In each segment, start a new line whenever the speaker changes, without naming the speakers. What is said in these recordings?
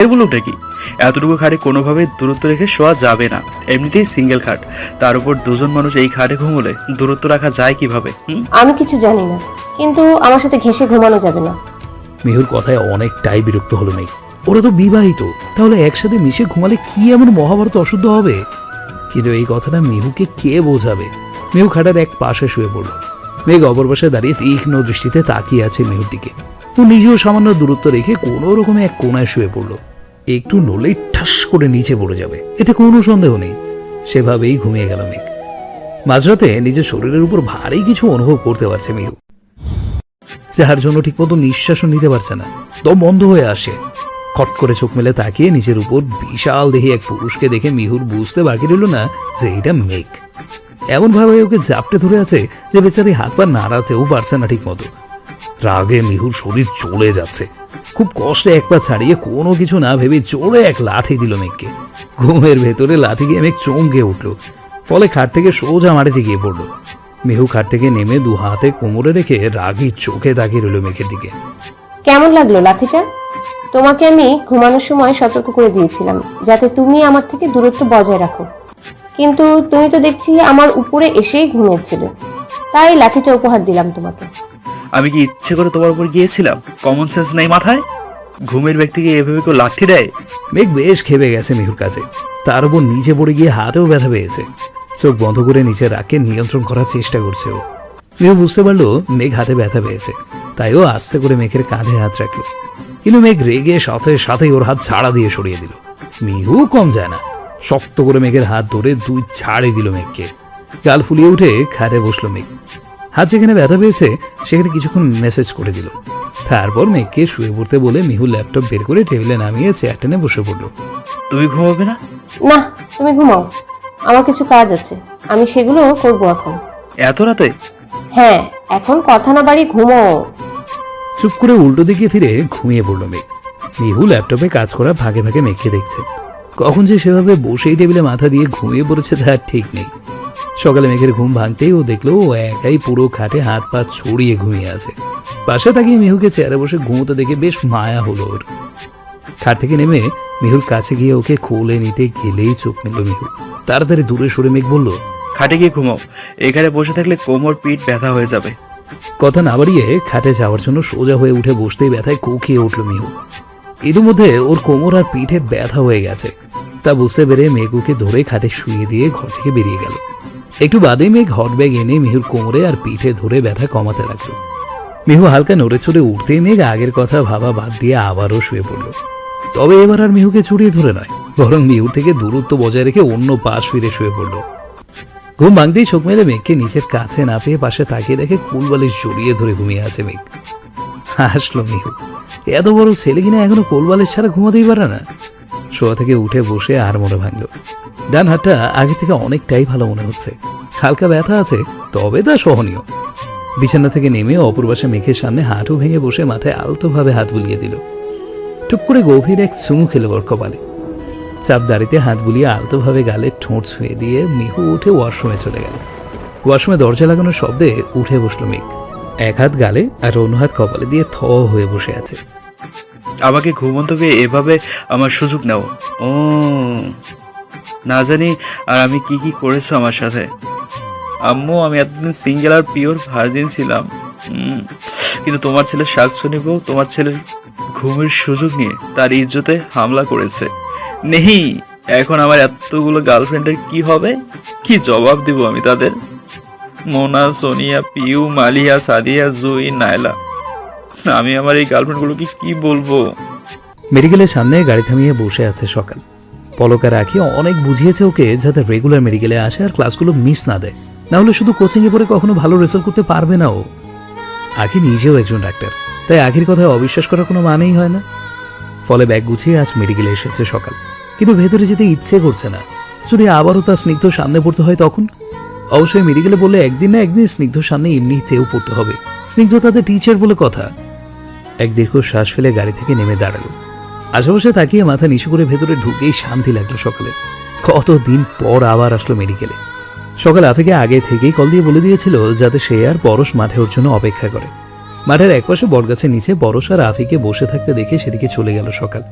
এর বলুনটা কি, এতটুকু খাটে কোনোভাবে দূরত্ব রেখে শোয়া যাবে না। এমনিতেই সিঙ্গেল খাট, তার উপর দুজন মানুষ এই খাটে ঘুমোলে দূরত্ব রাখা যায় কিভাবে?
আমি কিছু জানি না, কিন্তু আমার সাথে ঘেঁষে ঘুমানো যাবে না।
মিহুর কথায় অনেকটাই বিরক্ত হলো মেঘ। ওরা তো বিবাহিত, তাহলে একসাথে মিশে ঘুমালে কি এমন মহাভারত অশুদ্ধ হবে? কিন্তু এই কথাটা মিহুকে কে বোঝাবে? মিহু খাটার এক পাশে শুয়ে পড়ল। মেঘ অপর পাশে দাঁড়িয়ে তীক্ষ্ণ দৃষ্টিতে তাকিয়ে আছে মিহুর দিকে। ও নিজেও সামান্য দূরত্ব রেখে কোনো রকমে এক কোনায় শুয়ে পড়ল। একটু নড়লেই ঠাস করে নিচে পড়ে যাবে, এতে কোনো সন্দেহ নেই। সেভাবেই ঘুমিয়ে গেল মেঘ। মাঝরাতে নিজের শরীরের উপর ভারী কিছু অনুভব করতে পারছে মিহু, যার জন্য ঠিকমতো নিঃশ্বাসও নিতে পারছে না, দম বন্ধ হয়ে আসে। খট করে চোখ মেলে তাকিয়ে নিজের উপর বিশাল দেহি এক পুরুষকে দেখে মিহুর বুঝতে বাকি রইল না যে এটা মেঘ। এমন ভাবে ওকে জাপটে ধরে আছে যে বেচারি হাত পা নাড়াতেও পারছে না ঠিক মতো। রাগে মিহুর শরীর চলে যাচ্ছে। খুব কষ্টে এক পা ছাড়িয়ে কোনো কিছু না ভেবে জোরে এক লাথি দিল মেঘকে। ঘুমের ভেতরে লাথি গিয়ে মেঘ চমকে উঠল, ফলে খাট থেকে সোজা মাটিতে গিয়ে পড়ল। মিহু খাট থেকে নেমে দু হাতে কোমরে রেখে রাগী চোখে তাকিয়ে রইল মেঘের দিকে।
কেমন লাগলো লাথিটা? তোমাকে আমি ঘুমানোর সময় সতর্ক করে দিয়েছিলাম যাতে তুমি আমার থেকে দূরত্ব বজায় রাখো, কিন্তু তুমি তো দেখছি আমার উপরে এসেই ঘুমিয়েছিলে, তাই লাথিটা উপহার দিলাম তোমাকে।
আমি কি ইচ্ছে করে তোমার উপর গিয়েছিলাম? কমন সেন্স নাই মাথায়? ঘুমের ব্যক্তিকে এভাবে কেউ লাথি দেয়?
মেঘ বেশ খেপে গেছে মিহুর কাছে। তার উপর নিচে পড়ে গিয়ে হাতেও ব্যথা পেয়েছে। চোখ বন্ধ করে নিচে রাগকে নিয়ন্ত্রণ করার চেষ্টা করছে ও। মিহু বুঝতে পারলো মেঘ হাতে ব্যথা পেয়েছে, তাই ও আস্তে করে মেঘের কাঁধে হাত রাখলো। কিন্তু মেঘ রেগে সাথে সাথেই ওর হাত ছাড়া দিয়ে সরিয়ে দিল। মিহু কম যায় না, শক্ত করে মেঘের হাত ধরে দুই ছাড়ে দিল মেঘকে। গাল ফুলিয়ে উঠে খাটে বসলো মেঘ। হাত যেখানে ব্যথা পেয়েছে সেখানে কিছুক্ষণ মেসেজ করে দিল। তারপর মেঘকে শুয়ে পড়তে বলে মিহু ল্যাপটপ বের করে টেবিলে নামিয়ে চেয়ার টেনে বসে পড়ল।
তুমি ঘুমাবে না?
না, তুমি ঘুমাও, আমার কিছু কাজ আছে, আমি সেগুলো করবো এখন।
এত রাতে?
হ্যাঁ, এখন কথা না বাড়ি ঘুমাও।
চুপ করে উল্টো দিকে ফিরে ঘুমিয়ে পড়ল মেঘ। মিহু ল্যাপটপে কাজ করা ভাগে ভাগে মেঘকে দেখছে। কখন যে সেভাবে বসেই টেবিলে মাথা দিয়ে ঘুমিয়ে পড়েছে তার ঠিক নেই। সকালে মেঘের ঘুম ভাঙতেই ও দেখলো ও একাই পুরো খাটে হাত পা ছড়িয়ে ঘুমিয়ে আছে। পাশে তাকিয়ে মিহুকে চেয়ারে বসে ঘুমোতে দেখে বেশ মায়া হলো ওর। খাট থেকে নেমে মিহুর কাছে গিয়ে ওকে কোলে নিতে গেলেই চোখ মেলল মিহু। তাড়াতাড়ি দূরে সরে মেঘ বলল,
খাটে গিয়ে ঘুমাও, এখানে বসে থাকলে কোমর পিঠ ব্যথা হয়ে যাবে।
কথা না বাড়িয়ে খাটে যাওয়ার জন্য সোজা হয়ে উঠে বসতেই ব্যথায় কোকিয়ে উঠল মিহু। ইতিমধ্যে ওর কোমর আর পিঠে ব্যথা হয়ে গেছে, তা বুঝতে পেরে মেঘ ওকে ধরে খাটে শুয়ে দিয়ে ঘর থেকে বেরিয়ে গেল। একটু বাদে মেঘ হট ব্যাগ এনে মিহুর কোমরে আর পিঠে ধরে ব্যথা কমাতে লাগলো। মিহু হালকা নড়ে চড়ে উঠতেই মেঘ আগের কথা ভাবা বাদ দিয়ে আবারও শুয়ে পড়ল। তবে এবার আর মিহুকে জড়িয়ে ধরে নয়, বরং মিহুর থেকে দূরত্ব বজায় রেখে অন্য পাশ ফিরে শুয়ে পড়ল। ঘুম ভাঙতেই চোখ মেলে মেঘকে নিচের কাছে না পেয়ে পাশে তাকিয়ে দেখে কোলবালিশ জড়িয়ে ধরে ঘুমিয়ে আছে মেঘ। হাসলো মিহু, এত বড় ছেলে কিনা এখনো কোলবালিশ ছাড়া ঘুমাতেই পারে না। শোয়া থেকে উঠে বসে আর মনে ভাঙল। ডান হাতটা আগে থেকে অনেকটাই ভালো মনে হচ্ছে। হালকা ব্যথা আছে, তবে তা সহনীয়। বিছানা থেকে নেমে অপর পাশে মেঘের সামনে হাঁটু ভেঙে বসে মাথায় আলতোভাবে হাত বুলিয়ে দিল। টুক করে গভীর এক চুমু খেল ওর কপালে। চাপ দাঁড়িতে হাত বুলিয়ে আলতোভাবে গালে ঠোঁট ছুঁয়ে দিয়ে মিহু উঠে ওয়াশরুমে চলে গেল। ওয়াশরুমে দরজা লাগানোর শব্দে উঠে বসলো মেঘ। এক হাত গালে আর অন্য হাত কপালে দিয়ে থ হয়ে বসে আছে।
আমাকে ঘুমন্ত পেয়ে এভাবে আমার সুযোগ নাও? ও না জানি আর আমি কি কি করেছো আমার সাথে। আম্মু, আমি এতদিন সিঙ্গেল আর পিওর ভার্জিন ছিলাম, কিন্তু তোমার ছেলে শাকসুনি বউ তোমার ছেলের ঘুমের সুযোগ নিয়ে তার ইজ্জতে হামলা করেছে। নেই, এখন আমার এতগুলো গার্লফ্রেন্ডের কি হবে? কি জবাব দিব আমি তাদের? মোনা, সোনিয়া, পিউ, মালিয়া, সাদিয়া, জুই, নায়লা, আমি আমার এই গার্লফ্রেন্ডগুলোকে কি বলবো?
মেডিকেলের সামনে গাড়ি থামিয়ে বসে আছে সকাল। পলকা রাখি অনেক বুঝিয়েছে ওকে যাতে রেগুলার মেডিকেলে আসে আর ক্লাসগুলো মিস না দেয়, না হলে শুধু কোচিংয়ে পড়ে কখনো ভালো রেজাল্ট করতে পারবে না ও। আখি নিজেও একজন ডাক্তার, তাই আখির কথায় অবিশ্বাস করার কোনো মানেই হয় না। ফলে ব্যাগ গুছিয়ে আজ মেডিকেলে এসেছে সকাল, কিন্তু ভেতরে যেতে ইচ্ছে করছে না। যদি আবারও তার স্নিগ্ধ সামনে পড়তে হয় তখন? অবশ্যই মেডিকেলে বললে একদিন না একদিন স্নিগ্ধর সামনে এমনিতেও পড়তে হবে। স্নিগ্ধ তাদের টিচার বলে কথা। এক দীর্ঘ শ্বাস ফেলে গাড়ি থেকে নেমে দাঁড়ালো। আশেপাশে তাকিয়ে মাথা নিচু করে ভেতরে ঢুকেই শান্তি লাগলো সকালে। কতদিন পর আবার আসলো মেডিকেলে। সকাল আফিকে আগে থেকেই কল দিয়ে বলে দিয়েছিল যাতে সে আর পরশ মাঠে ওর জন্য অপেক্ষা করে। মাঠের একপাশে বটগাছের নিচে পরশ আর আফিকে বসে থাকতে দেখে সেদিকে চলে গেল সকাল।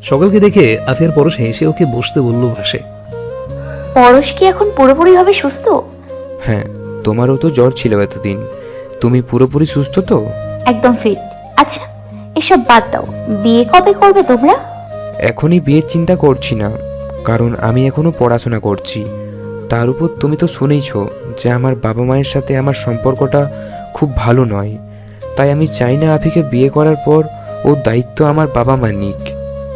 সকালকে দেখে আফিয়ার পরশ হেসে ওকে বসতে বলল পাশে।
পরশ কি এখন পুরোপুরিভাবে সুস্থ?
হ্যাঁ, তোমারও তো জ্বর ছিল এতদিন, তুমি পুরোপুরি সুস্থ তো?
একদম ফিট। আচ্ছা, এসব বাদ দাও, বিয়ে কবে করবে তোমরা?
এখনই বিয়ের চিন্তা করছি না, কারণ আমি এখনো পড়াশোনা করছি। তার উপর তুমি তো শুনেইছো যে আমার বাবা মায়ের সাথে আমার সম্পর্কটা খুব ভালো নয়। তাই আমি চাই না আফিকে বিয়ে করার পর ওর দায়িত্ব আমার বাবা মা নিক।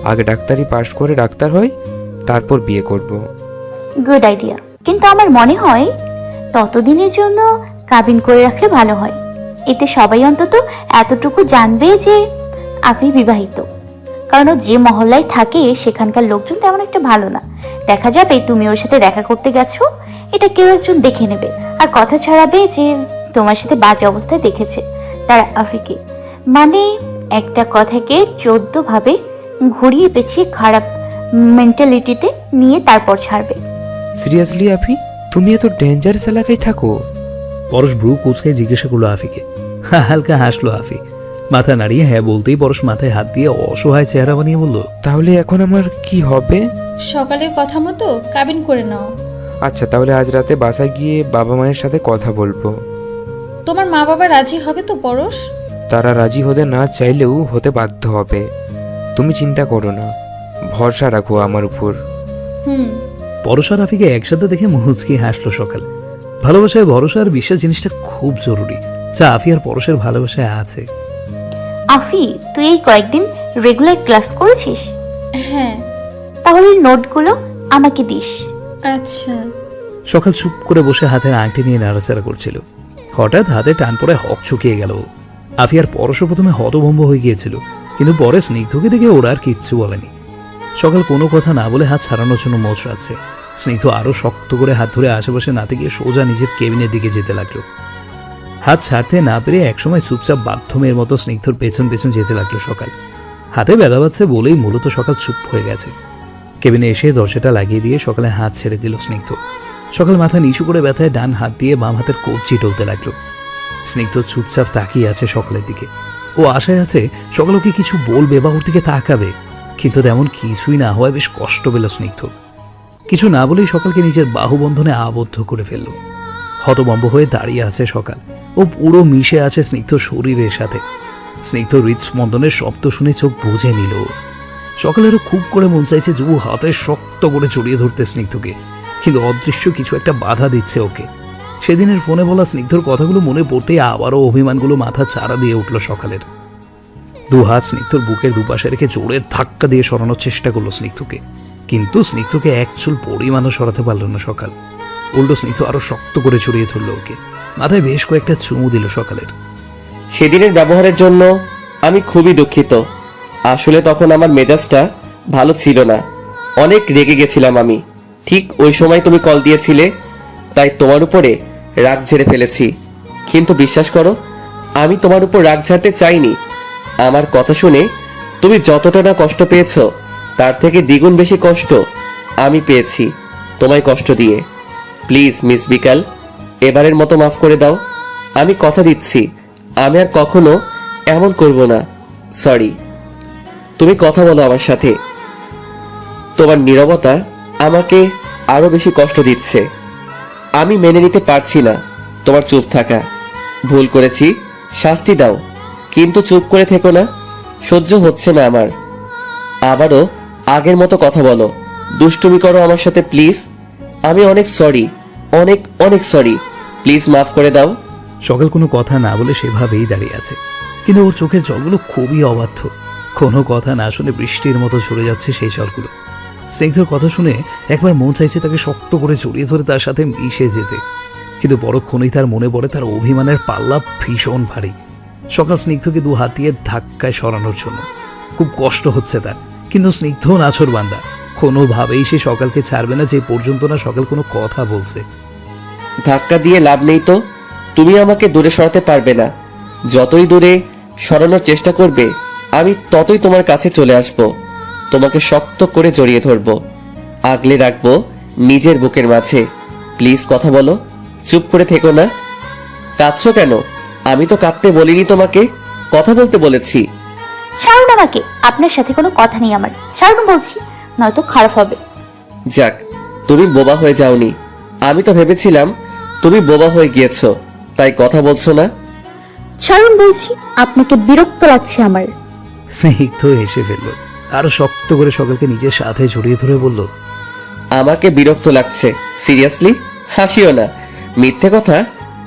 আগে ডাক্তারি পাশ করে ডাক্তার হয়, তারপর বিয়ে করব।
গুড আইডিয়া, কিন্তু আমার মনে হয় ততদিনের জন্য কাবিন করে রাখলে ভালো হয়। এতে সবাই অন্তত এতটুকু জানবে যে আফি বিবাহিত। কারণ ও যে মহল্লায় থাকে সেখানকার লোকজন তেমন একটা ভালো না। দেখা যাবে তুমি ওর সাথে দেখা করতে গেছো, এটা কেউ একজন দেখে নেবে আর কথা ছড়াবে যে তোমার সাথে বাজে অবস্থায় দেখেছে তারা আফিকে। মানে একটা কথাকে 14 ভাবে ঘুরিয়ে পেঁচিয়ে খারাপ মেন্টালিটিতে নিয়ে তারপর ছাড়বে।
সিরিয়াসলি আফি, তুমি এত ডেঞ্জারাস এলাকায় থাকো?
পরশ ভ্রু কুচকে জিজ্ঞাসা করলো আফিকে। হালকা হাসলো আফি, মাথা নাড়িয়ে হ্যাঁ বলতেই পরশ মাথায় হাত দিয়ে অসহায় চেহারা বানিয়ে বলল,
তাহলে এখন আমার কি হবে?
সকালের কথা মতো কাবিন করে নাও।
আচ্ছা, তাহলে আজ রাতে বাসায় গিয়ে বাবা মায়ের সাথে কথা বলবো।
তোমার মা বাবা রাজি হবে তো পরশ?
তারা রাজি হতে না চাইলেও হতে বাধ্য হবে। তুমি চিন্তা করো না, ভরসা রাখো আমার উপর।
হুম।
পরশ আর আফিকে একসাথে দেখে মুচকি হাসলো সকাল। ভালোবাসায় ভরসা আর বিশ্বাস জিনিসটা খুব জরুরি, যা আফি আর পরশের ভালোবাসায় আছে।
আফি, তুই এই কয়েকদিন রেগুলার ক্লাস করেছিস?
হ্যাঁ।
তাহলে নোটগুলো আমাকে দিস।
আচ্ছা।
সকাল চুপ করে বসে হাতের আংটি নিয়ে নাড়াচাড়া করছিল। হঠাৎ হাতে টান পড়ে হক চুকিয়ে গেল। আফি আর পরশও প্রথমে হতভম্ব হয়ে গিয়েছিল, কিন্তু পরে স্নিগ্ধকে দেখে ওরা আর কিচ্ছু বলেনি। সকাল কোনো কথা না বলে হাত ছাড়ানোর জন্য মোচড়াচ্ছে। স্নিগ্ধ আরো শক্ত করে হাত ধরে আশেপাশে নাতে গিয়ে সোজা নিজের কেবিনের দিকে যেতে লাগলো। হাত ছাড়তে না পেরে একসময় চুপচাপ বাধ্যমের মতো স্নিগ্ধর পেছন পেছন যেতে লাগলো সকাল। হাতে ব্যথা পাচ্ছে বলেই মূলত সকাল চুপ হয়ে গেছে। কেবিনে এসে দরজাটা লাগিয়ে দিয়ে সকালে হাত ছেড়ে দিল স্নিগ্ধ। সকাল মাথা নিচু করে ব্যথায় ডান হাত দিয়ে বাম হাতের কবজি টলতে লাগলো। স্নিগ্ধ চুপচাপ তাকিয়ে আছে সকালের দিকে। ও আশায় আছে সকাল ওকে কিছু বলবে বা ওর দিকে তাকাবে, কিন্তু তেমন কিছুই না হওয়ায় বেশ কষ্ট পেল স্নিগ্ধ। কিছু না বলেই সকালকে নিজের বাহুবন্ধনে আবদ্ধ করে ফেলল। হতভম্ব হয়ে দাঁড়িয়ে আছে সকাল। ও পুরো মিশে আছে স্নিগ্ধ শরীরের সাথে। স্নিগ্ধ হৃদস্পন্দনের শব্দ শুনে চোখ বুঝে নিল। সকালেরও খুব করে মন চাইছে যুবু হাতে শক্ত করে জড়িয়ে ধরতে স্নিগ্ধকে, কিন্তু অদৃশ্য কিছু একটা বাধা দিচ্ছে ওকে। সেদিনের ফোনে বলা স্নিগ্ধর কথাগুলো মনে পড়তেই আবারও অভিমানগুলো মাথা চারা দিয়ে উঠল সকালের। দু হাত স্নিগ্ধর বুকের দুপাশে রেখে জোরে ধাক্কা দিয়ে সরানোর চেষ্টা করলো স্নিগ্ধকে, কিন্তু স্নিগ্ধকে এক চুল পরিমাণও সরাতে পারল না সকাল। উল্টো স্নিগ্ধ আরো শক্ত করে জড়িয়ে ধরল ওকে। মাথায় বেশ কয়েকটা চুমু দিল সকালের।
সেদিনের ব্যবহারের জন্য আমি খুবই দুঃখিত। আসলে তখন আমার মেজাজটা ভালো ছিল না, অনেক রেগে গেছিলাম আমি। ঠিক ওই সময় তুমি কল দিয়েছিলে, তাই তোমার উপরে রাগ ঝেড়ে ফেলেছি। কিন্তু বিশ্বাস করো, আমি তোমার উপর রাগ ঝাড়তে চাইনি। আমার কথা শুনে তুমি যতটা না কষ্ট পেয়েছো, তার থেকে দ্বিগুণ বেশি কষ্ট আমি পেয়েছি তোমায় কষ্ট দিয়ে। প্লিজ মিস বিকাল, এবারের মতো মাফ করে দাও। আমি কথা দিচ্ছি আমি আর কখনো এমন করব না। সরি। তুমি কথা বলো আমার সাথে। তোমার নীরবতা আমাকে আরো বেশি কষ্ট দিচ্ছে। আমি মেনে নিতে পারছি না তোমার চুপ থাকা। ভুল করেছি, শাস্তি দাও, কিন্তু চুপ করে থেকো না। সহ্য হচ্ছে না আমার। আবারও আগের মতো কথা বলো, দুষ্টুমি করো আমার সাথে প্লিজ। আমি অনেক সরি, অনেক অনেক সরি। প্লিজ মাফ করে দাও।
সকাল কোনো কথা না বলে সেভাবেই দাঁড়িয়ে আছে, কিন্তু ওর চোখের জলগুলো খুবই অবাধ্য। কোনো কথা না শুনে বৃষ্টির মতো ঝরে যাচ্ছে সেই জলগুলো। স্নিগ্ধর কথা শুনে একবার মন চাইছে তাকে শক্ত করে জড়িয়ে ধরে তার সাথে মিশে যেতে, কিন্তু পরক্ষণেই তার মনে পড়ে তার অভিমানের পাল্লা ভীষণ ভারী। সকাল স্নিগ্ধকে দু হাত দিয়ে ধাক্কায় সরানোর জন্য খুব কষ্ট হচ্ছে তার, কিন্তু স্নিগ্ধ নাছর বান্দা, কোনোভাবেই সে সকালকে ছাড়বে না যে পর্যন্ত না সকাল কোনো কথা বলছে।
ধাক্কা দিয়ে লাভ নেই তো, তুমি আমাকে দূরে সরাতে পারবে না। যতই দূরে সরানোর চেষ্টা করবে আমি ততই তোমার কাছে চলে আসব। তোমাকে শক্ত করে জড়িয়ে ধরবো, আগলে রাখবো নিজের বুকের মাঝে। প্লিজ কথা বলো, চুপ করে থেকো না। কাঁদছো কেন? আমি তো কাঁদতে বলিনি তোমাকে, কথা বলতে বলেছি।
ছাড়ুন আমাকে, আপনার সাথে কোনো কথা নেই আমার, ছাড়ুন বলছি, নয়তো খারাপ হবে।
যাক, তুমি বোবা হয়ে যাওনি। আমি তো ভেবেছিলাম তুমি বোবা হয়ে গিয়েছো, তাই কথা বলছো না।
ছাড়ুন বলছি, আপনাকে বিরক্ত লাগছে আমার।
স্নিগ্ধ এসে ফেলল, আরো শক্ত করে সকালকে নিজের সাথে জড়িয়ে ধরে বলল,
আমাকে বিরক্ত লাগছে? সিরিয়াসলি? হাসিও না, মিথ্যে কথা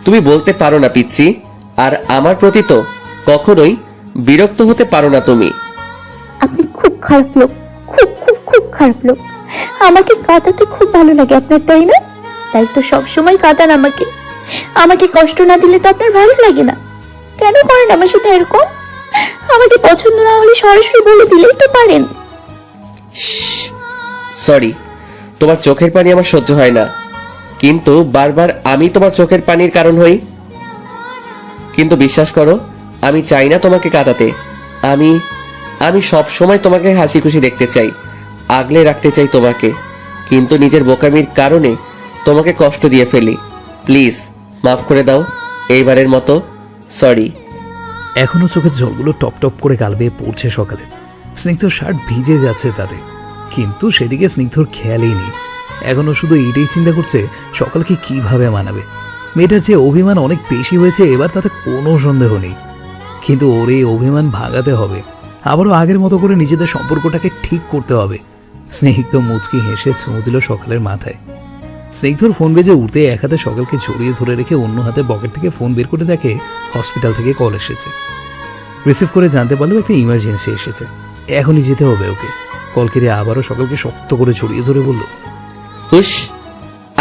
তুমি বলতে পারো না পিচ্ছি। আর আমার প্রতি তো কখনোই বিরক্ত হতে পারো না তুমি।
আপনি খুব খারাপ লোক, খুব খুব খুব খারাপ লোক। আমাকে কাঁদাতে খুব ভালো লাগে আপনার, তাই না? তাই তো সবসময় কাঁদান আমাকে। আমাকে কষ্ট না দিলে তো আপনার ভালো লাগে না। কেন করেন আমার সাথে এরকম? আমাকে পছন্দ না হলে সরাসরি বলে দিলেই তো পারেন।
সরি, তোমার চোখের পানি আমার সহ্য হয় না, কিন্তু বারবার আমি তোমার চোখের পানির কারণ হই। কিন্তু বিশ্বাস করো, আমি চাই না তোমাকে কাঁদাতে। আমি আমি সব সময় তোমাকে হাসি খুশি দেখতে চাই, আগলে রাখতে চাই তোমাকে, কিন্তু নিজের বোকামির কারণে তোমাকে কষ্ট দিয়ে ফেলি। প্লিজ মাফ করে দাও এইবারের মতো। সরি।
এখনো চোখের জলগুলো টপ টপ করে গাল বেয়ে পড়ছে সকালে। স্নিগ্ধর শার্ট ভিজে যাচ্ছে তাতে, কিন্তু সেদিকে স্নিগ্ধর খেয়ালই নেই। এখনো শুধু এইটাই চিন্তা করছে সকালকে কিভাবে মানাবে। মেয়েটার যে অভিমান অনেক বেশি হয়েছে এবার, তাতে কোনো সন্দেহ নেই, কিন্তু ওর এই অভিমান ভাঙাতে হবে। আবারও আগের মতো করে নিজেদের সম্পর্কটাকে ঠিক করতে হবে। স্নিগ্ধ মুচকি হেসে চুমু দিল সকালের মাথায়। স্নিগ্ধর ফোন বেজে উঠতে এক হাতে সকালকে জড়িয়ে ধরে রেখে অন্য হাতে পকেট থেকে ফোন বের করে দেখে হসপিটাল থেকে কল এসেছে। রিসিভ করে জানতে পারলো একটা ইমার্জেন্সি এসেছে, এখনই যেতে হবে ওকে। কল কেটে আবারও সকালকে শক্ত করে জড়িয়ে ধরে বলল,
হুশ,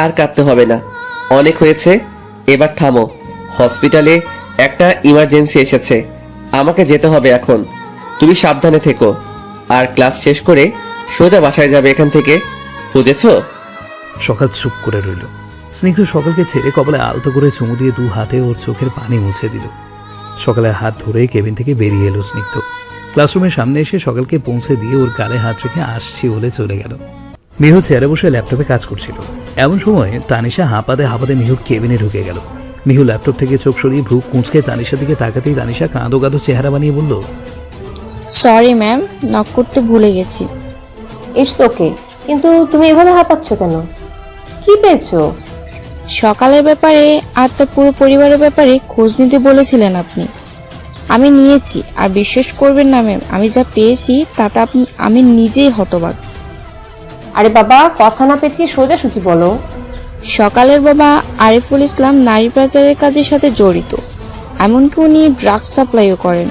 আর কাঁদতে হবে না, অনেক হয়েছে, এবার থামো। হসপিটালে একটা ইমার্জেন্সি এসেছে, আমাকে যেতে হবে এখন। তুমি সাবধানে থেকো, আর ক্লাস শেষ করে সোজা বাসায় যাবে এখান থেকে, বুঝেছো?
সকাল চুপ করে রইল। স্নিগ্ধ সকালকে ছেড়ে কপালে আলতো করে চুমু দিয়ে দু হাতে ওর চোখের পানি মুছে দিল। সকালের হাত ধরে কেবিন থেকে বেরিয়ে এলো স্নিগ্ধ। ক্লাসরুমের সামনে এসে সকালকে পৌঁছে দিয়ে ওর গালে হাত রেখে আসছি বলে চলে গেল। মিহু চেয়ারে বসে ল্যাপটপে কাজ করছিল। এমন সময় তানিশা হাঁপাতে হাঁপাতে মিহুর কেবিনে ঢুকে গেল। মিহু ল্যাপটপ থেকে চোখ সরিয়ে ভ্রু কুঁচকে তানিশার দিকে তাকাতেই তানিশা কাঁদো কাঁদো চেহারা বানিয়ে বলল,
সরি ম্যাম, নক করতে ভুলে গেছি।
ইটস ওকে, কিন্তু তুমি এভাবে হাঁপাচ্ছ কেন? কি পেয়েছো?
সকালের ব্যাপারে আর তার পুরো পরিবারের ব্যাপারে খোঁজ নিতে বলেছিলেন আপনি, আমি নিয়েছি। আর বিশ্বাস করবেন না ম্যাম, আমি যা পেয়েছি তাতে আমি নিজেই হতবাক।
আরে বাবা, কথা না পেঁচিয়ে সোজাসুজি বলো।
সকালের বাবা আরিফুল ইসলাম নারী পাচারের কাজের সাথে জড়িত, এমনকি উনি ড্রাগ সাপ্লাইও করেন,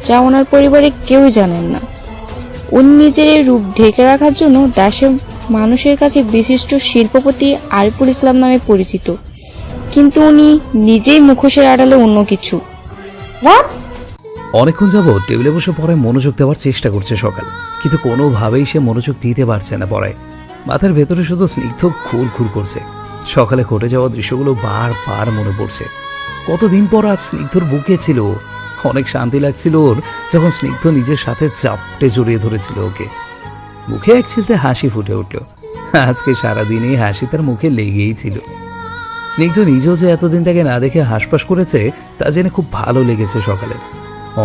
যা ওনার পরিবারে কেউই জানেন না। উনি নিজের এই রূপ ঢেকে রাখার জন্য দেশের মানুষের কাছে বিশিষ্ট শিল্পপতি আরিফুল ইসলাম নামে পরিচিত, কিন্তু উনি নিজেই মুখোশের আড়ালে অন্য কিছু।
হোয়াট?
অনেকক্ষণ যাবৎ টেবিলে বসে পড়ায় মনোযোগ দেওয়ার চেষ্টা করছে সকাল, কিন্তু কোনোভাবেই সে মনোযোগ দিতে পারছে না পড়ায়। মাথার ভেতরে শুধু স্নিগ্ধ ঘুর করছে। সকালে ঘটে যাওয়া দৃশ্যগুলো বারবার মনে পড়ছে। কতদিন পর আজ স্নিগ্ধর বুকে ছিল। অনেক শান্তি লাগছিল ওর যখন স্নিগ্ধ নিজের সাথে চাপটে জড়িয়ে ধরেছিল ওকে। মুখে এক ছিলতে হাসি ফুটে উঠল। আজকে সারাদিন এই হাসি তার মুখে লেগেই ছিল। স্নিগ্ধ নিজেও যে এতদিন তাকে না দেখে হাসপাস করেছে তা জেনে খুব ভালো লেগেছে সকালের।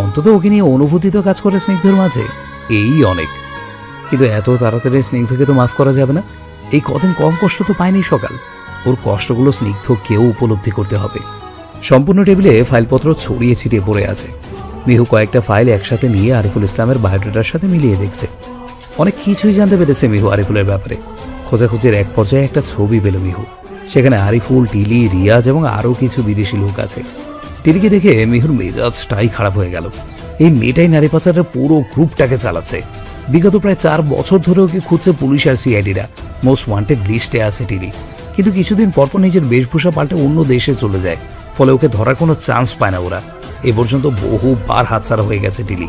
অন্তত ওকে নিয়ে অনুভূতি তো কাজ করে স্নিগ্ধর মাঝে, এই অনেক। কিন্তু এত তাড়াতাড়ি স্নিগ্ধকে তো মাফ করা যাবে না। এই কদিন কম কষ্ট তো পায়নি সকাল, ওর কষ্টগুলো স্নিগ্ধকেও উপলব্ধি করতে হবে। সম্পূর্ণ টেবিলে ফাইলপত্র ছড়িয়ে ছিটিয়ে পড়ে আছে। মিহু কয়েকটা ফাইল একসাথে নিয়ে আরিফুল ইসলামের বায়োডাটার সাথে মিলিয়ে দেখছে। অনেক কিছুই জানতে পেরেছে মিহু আরিফুলের ব্যাপারে। খোঁজাখুঁজির এক পর্যায়ে একটা ছবি পেল মিহু। সেখানে আরিফুল, টিলি, রিয়াজ এবং আরও কিছু বিদেশি লোক আছে। টিলিকে দেখে মিহুর মেজাজটাই খারাপ হয়ে গেল। এই মেয়েটাই নারী পাচারের পুরো গ্রুপটাকে চালাচ্ছে। বিগত প্রায় 4 বছর ধরে ওকে খুঁজছে পুলিশ আর সিআইডিরা। মোস্ট ওয়ান্টেড লিস্টে আছে টিলি, কিন্তু কিছুদিন পরপর নিজের বেশভূষা পাল্টে অন্য দেশে চলে যায়। ফলে ওকে ধরার কোনো চান্স পায় না ওরা। এ পর্যন্ত বহুবার হাতছাড়া হয়ে গেছে টিলি,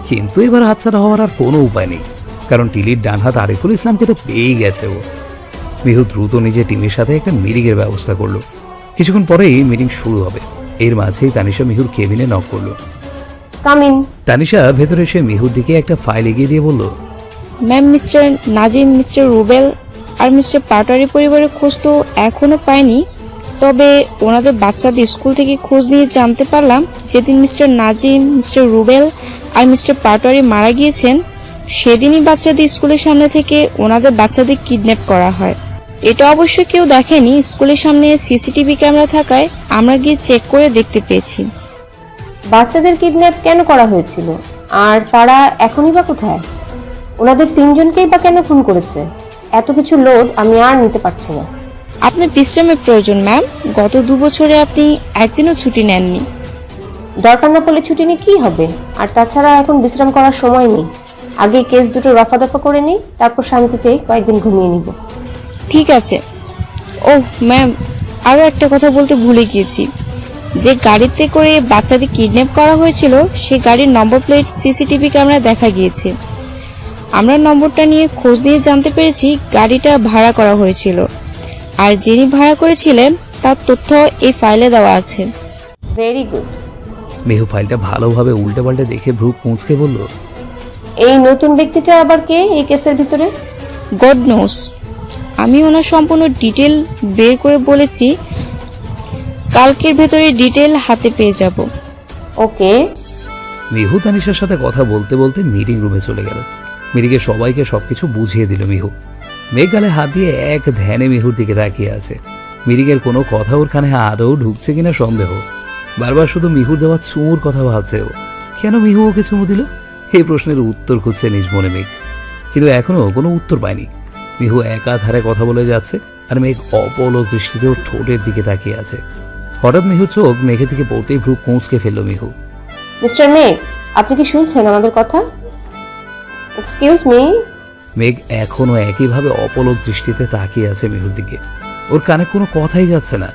কিন্তু এবার হাতছাড়া হওয়ার আর কোনো উপায় নেই, কারণ টিলির ডান হাত আরিফুল ইসলামকে তো পেয়েই গেছে ও। মিহু দ্রুত নিজের টিমের সাথে একটা মিটিংয়ের ব্যবস্থা করলো। কিছুক্ষণ পরেই মিটিং শুরু হবে। এর মাঝেই তানিশা মিহুর কেবিনে নক করলো।
Come in.
তানিশা ভেতরে এসে মিহুর দিকে একটা ফাইল এগিয়ে দিয়ে বলল,
ma'am, mister Nazim, mister Rubel আর মিস্টার পাটোয়ারি পরিবারের খোঁজ তো এখনো পায়নি। তবে ওনাদের বাচ্চাদের স্কুল থেকে খোঁজ নিয়ে জানতে পারলাম যেদিন মিস্টার নাজিম, মিস্টার রুবেল আর মিস্টার পাটোয়ারি মারা গিয়েছেন সেদিনই বাচ্চাদের স্কুলের সামনে থেকে ওনাদের বাচ্চাদের কিডন্যাপ করা হয়। এটা অবশ্য কেউ দেখেনি, স্কুলের সামনে সিসিটিভি ক্যামেরা থাকায় আমরা গিয়ে চেক করে দেখতে পেয়েছি।
বাচ্চাদের কিডন্যাপ কেন করা হয়েছিল আর তারা এখনই বা কোথায়? ওনাদের তিনজনকেই বা কেন খুন করেছে? এত কিছু লোড আমি আর নিতে পারছি না।
আপনার বিশ্রামের প্রয়োজন ম্যাম। গত 2 বছরে আপনি একদিনও ছুটি নেননি।
দরকার না পড়লে ছুটি নিয়ে কি হবে? আর তাছাড়া এখন বিশ্রাম করার সময় নেই। আগে কেস দুটো রফা দফা করে নিই, তারপর শান্তিতে কয়েকদিন ঘুমিয়ে নিব।
ঠিক আছে। ওহ ম্যাম, আরও একটা কথা বলতে ভুলে গিয়েছি। যে গাড়িতে করে বাচ্চাদের কিডন্যাপ করা হয়েছিল সে গাড়ির নম্বর প্লেট সিসিটিভি ক্যামেরা দেখা গিয়েছে। আমরা নম্বরটা নিয়ে খোঁজ নিয়ে জানতে পেরেছি গাড়িটা ভাড়া করা হয়েছিল, আর যিনি ভাড়া করেছিলেন তার তথ্য এই ফাইলে দেওয়া আছে।
Very good.
মেহু ফাইলটা ভালোভাবে উল্টে পাল্টে দেখে ভ্রু কুঁচকে বলল,
এই নতুন ব্যক্তিটা আবার কে এই কেসের ভিতরে?
God knows. আমি ওনার সম্পূর্ণ ডিটেল বের করে বলেছি, কালকের ভেতরে ডিটেল হাতে পেয়ে যাব।
ওকে।
মিহু তানিশার সাথে কথা বলতে বলতে মিটিং রুমে চলে গেল। মিটিংয়ে সবাইকে সবকিছু বুঝিয়ে দিল মিহু। মেঘ গালে হাত দিয়ে এক ধ্যানে মিহুর দিকে তাকিয়ে আছে। মিটিংয়ের কোনো কথা ওর কানে আদৌ ঢুকছে কিনা সন্দেহ। বারবার শুধু মিহুর দেওয়া চুমুর কথা ভাবছে ও। কেন মিহু ওকে চুমু দিল? এই প্রশ্নের উত্তর খুঁজছে নিজ মনে মেঘ, কিন্তু এখনো কোনো উত্তর পায়নি। মিহু একাধারে কথা বলে যাচ্ছে আর মেঘ অপলক দৃষ্টিতে ওর ঠোঁটের দিকে তাকিয়ে আছে। হঠাৎ মিহুর চোখ মেঘের দিকে পড়তেই ভ্রু কুঁচকে ফেলল মিহু।
মিস্টার মেঘ, আপনি কি শুনছেন আমাদের কথা? Excuse me.
মেঘ এখনো একইভাবে অপলক দৃষ্টিতে তাকিয়ে আছে মিহুর দিকে। ওর কানে কোনো কথাই যাচ্ছে না।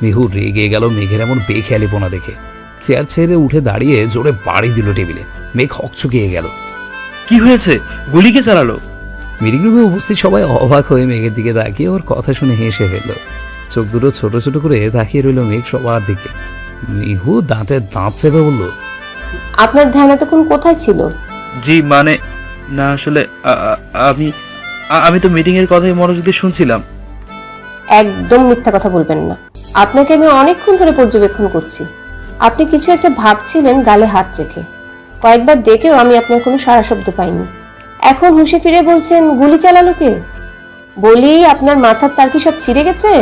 মিহু রেগে গেল মেঘের এমন বেখেয়ালিপনা দেখে। চেয়ার ছেড়ে উঠে দাঁড়িয়ে জোরে বাড়ি দিল টেবিলে। মেঘ হকচকিয়ে গেল।
কি হয়েছে? গুলিকে চালালো?
মিটিং রুমে উপস্থিত সবাই অবাক হয়ে মেঘের দিকে তাকিয়ে ওর কথা শুনে হেসে ফেলল। চোখ দুটো ছোট ছোট করে তাকিয়ে রইল মেঘ সবার দিকে। মিহু দাঁতে দাঁত চেপে বলল,
আপনার ধ্যান এতক্ষণ কোথায় ছিল?
জি মানে না, আসলে আমি তো মিটিং এর কথাই মনোযোগ দিয়ে শুনছিলাম।
একদম মিথ্যা কথা বলবেন না। আপনাকে আমি অনেকক্ষণ ধরে পর্যবেক্ষণ করছি। আপনি কিছু একটা ভাবছিলেন গালে হাত রেখে। কয়েকবার ডেকেও আমি আপনার কোনো সাড়া শব্দ পাইনি। এখন হুঁশে ফিরে বলছেন গুলি চালালো কে? বলি, আপনার মাথার তার কি সব ছিঁড়ে গেছে?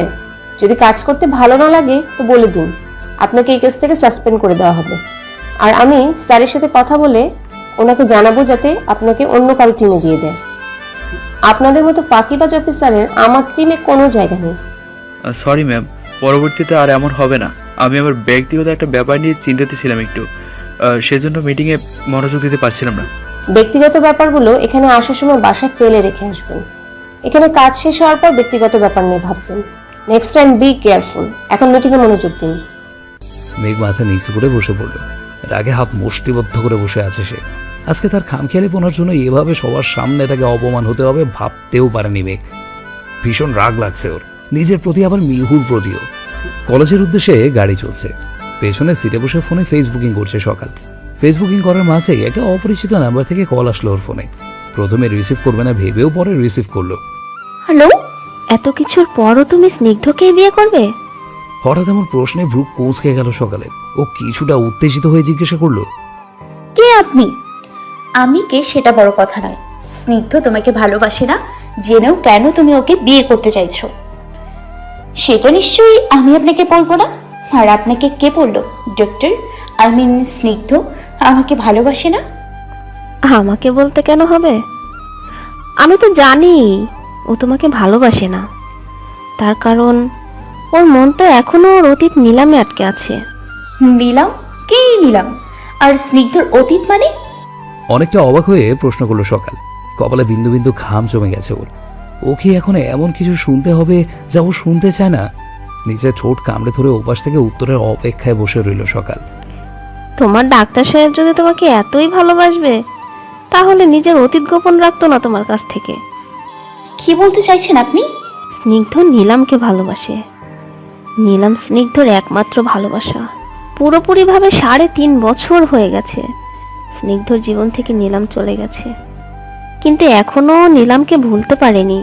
যদি কাজ করতে ভালো না লাগে তো বলে দিন, আপনাকে এই কেস থেকে সাসপেন্ড করে দেওয়া হবে। আর আমি স্যারের সাথে কথা বলে ওনাকে জানাবো যাতে আপনাকে অন্য কারো টিমে দিয়ে দেয়। আপনাদের মতো ফাঁকিবাজ অফিসারের আমার টিমে কোনো জায়গা নেই।
সরি ম্যাম, পরবর্তীতে আর এমন হবে না। আমি আমার ব্যক্তিগত একটা ব্যাপার নিয়ে চিন্তিত ছিলাম একটু, সেজন্য মিটিংয়ে মনোযোগ দিতে পারছিলাম না।
ব্যক্তিগত ব্যাপারগুলো এখানে আসার সময় বাসায় ফেলে রেখে আসবেন। এখানে কাজ শেষ হওয়ার পর ব্যক্তিগত ব্যাপার নিয়ে ভাববেন। Next time be careful. এখন মিটিংয়ে মনোযোগ দিন।
মেঘ মাথা নিচু করে বসে পড়ল। রাগে হাত মুষ্টিবদ্ধ করে বসে আছে সে। আজকে তার খামখেয়ালিপনার জন্য এভাবে সবার সামনে তাকে অপমান হতে হবে ভাবতেও পারেনি মেঘ। ভীষণ রাগ লাগছে ওর, নিজের প্রতি আবার মিহুর প্রতিও। কলেজের উদ্দেশ্যে গাড়ি চলছে। পেছনে সিটে বসে ফোনে ফেসবুকিং করছে সকাল। ফেসবুকিং করার মাঝেই একটা অপরিচিত নাম্বার থেকে কল আসলো ওর ফোনে। প্রথমে রিসিভ করবে না ভেবেও পরে রিসিভ করলো।
হ্যালো, এত কিছুর পরও তুমি স্নিগ্ধকে বিয়ে করবে?
হঠাৎ এমন প্রশ্নে ভ্রু কুঁচকে গেল সকালে। ও কিছুটা উত্তেজিত হয়ে জিজ্ঞাসা করলো,
কে আপনি? আমি কে সেটা বড় কথা নয়। স্নিগ্ধ তোমাকে ভালোবাসে না জেনেও কেন তুমি ওকে বিয়ে করতে চাইছো সেটা নিশ্চয়ই আমি আপনাকে বলবো না। আর আপনাকে কে বললো? ডক্টর, আই মিন স্নিগ্ধ আমাকে ভালোবাসে না?
আমাকে বলতে কেন হবে? আমি তো জানি ও তোমাকে ভালোবাসে না। তার কারণ ওর মন তো এখনো ওর অতীত নিলামে আটকে আছে।
নিলাম? কে নিলাম? আর স্নিগ্ধর অতীত মানে?
অনেকটা অবাক হয়ে প্রশ্ন করলো সকাল। কপালে বিন্দু বিন্দু ঘাম জমে গেছে ওর। ওকে এখন এমন কিছু শুনতে হবে যা ও শুনতে চায় না। নিজের ঠোঁট কামড়ে ধরে ওপাশ থেকে উত্তরের অপেক্ষায় বসে রইল সকাল।
তোমার ডাক্তার সাহেব যদি তোমাকে এতই ভালোবাসবে তাহলে নিজের অতীত গোপন রাখতো না তোমার কাছ থেকে।
কি বলতে চাইছেন আপনি?
স্নিগ্ধ নীলামকে ভালোবাসে। নীলাম স্নিগ্ধর একমাত্র ভালোবাসা। পুরোপুরিভাবে 3.5 বছর হয়ে গেছে স্নিগ্ধর জীবন থেকে নীলাম চলে গেছে, কিন্তু এখনো নীলামকে ভুলতে পারেনি।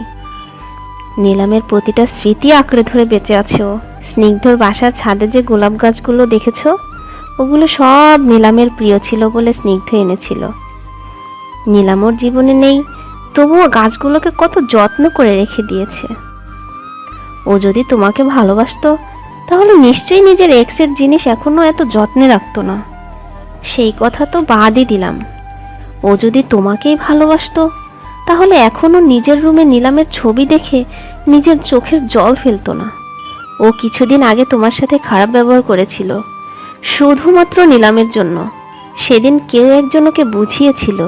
নিলামের প্রতিটা স্মৃতি আঁকড়ে ধরে বেঁচে আছে ও। স্নিগ্ধর বাসার ছাদে যে গোলাপ গাছগুলো দেখেছো, ওগুলো সব নিলামের প্রিয় ছিল বলে স্নিগ্ধ এনেছিল। নিলাম ওর জীবনে নেই, তবুও গাছগুলোকে কত যত্ন করে রেখে দিয়েছে। ও যদি তোমাকে ভালোবাসতো তাহলে নিশ্চয়ই নিজের এক্সের জিনিস এখনো এত যত্নে রাখতো না। সেই কথা তো বাদই দিলাম। ও যদি তোমাকেই ভালোবাসতো তাহলে এখনো নিজের রুমে নিলামের ছবি দেখে নিজের চোখের জল ফেলতো না। ও কিছুদিন আগে তোমার সাথে খারাপ ব্যবহার করেছিল শুধুমাত্র নিলামের জন্য। সেদিন কেউ একজন ওকে বুঝিয়েছিল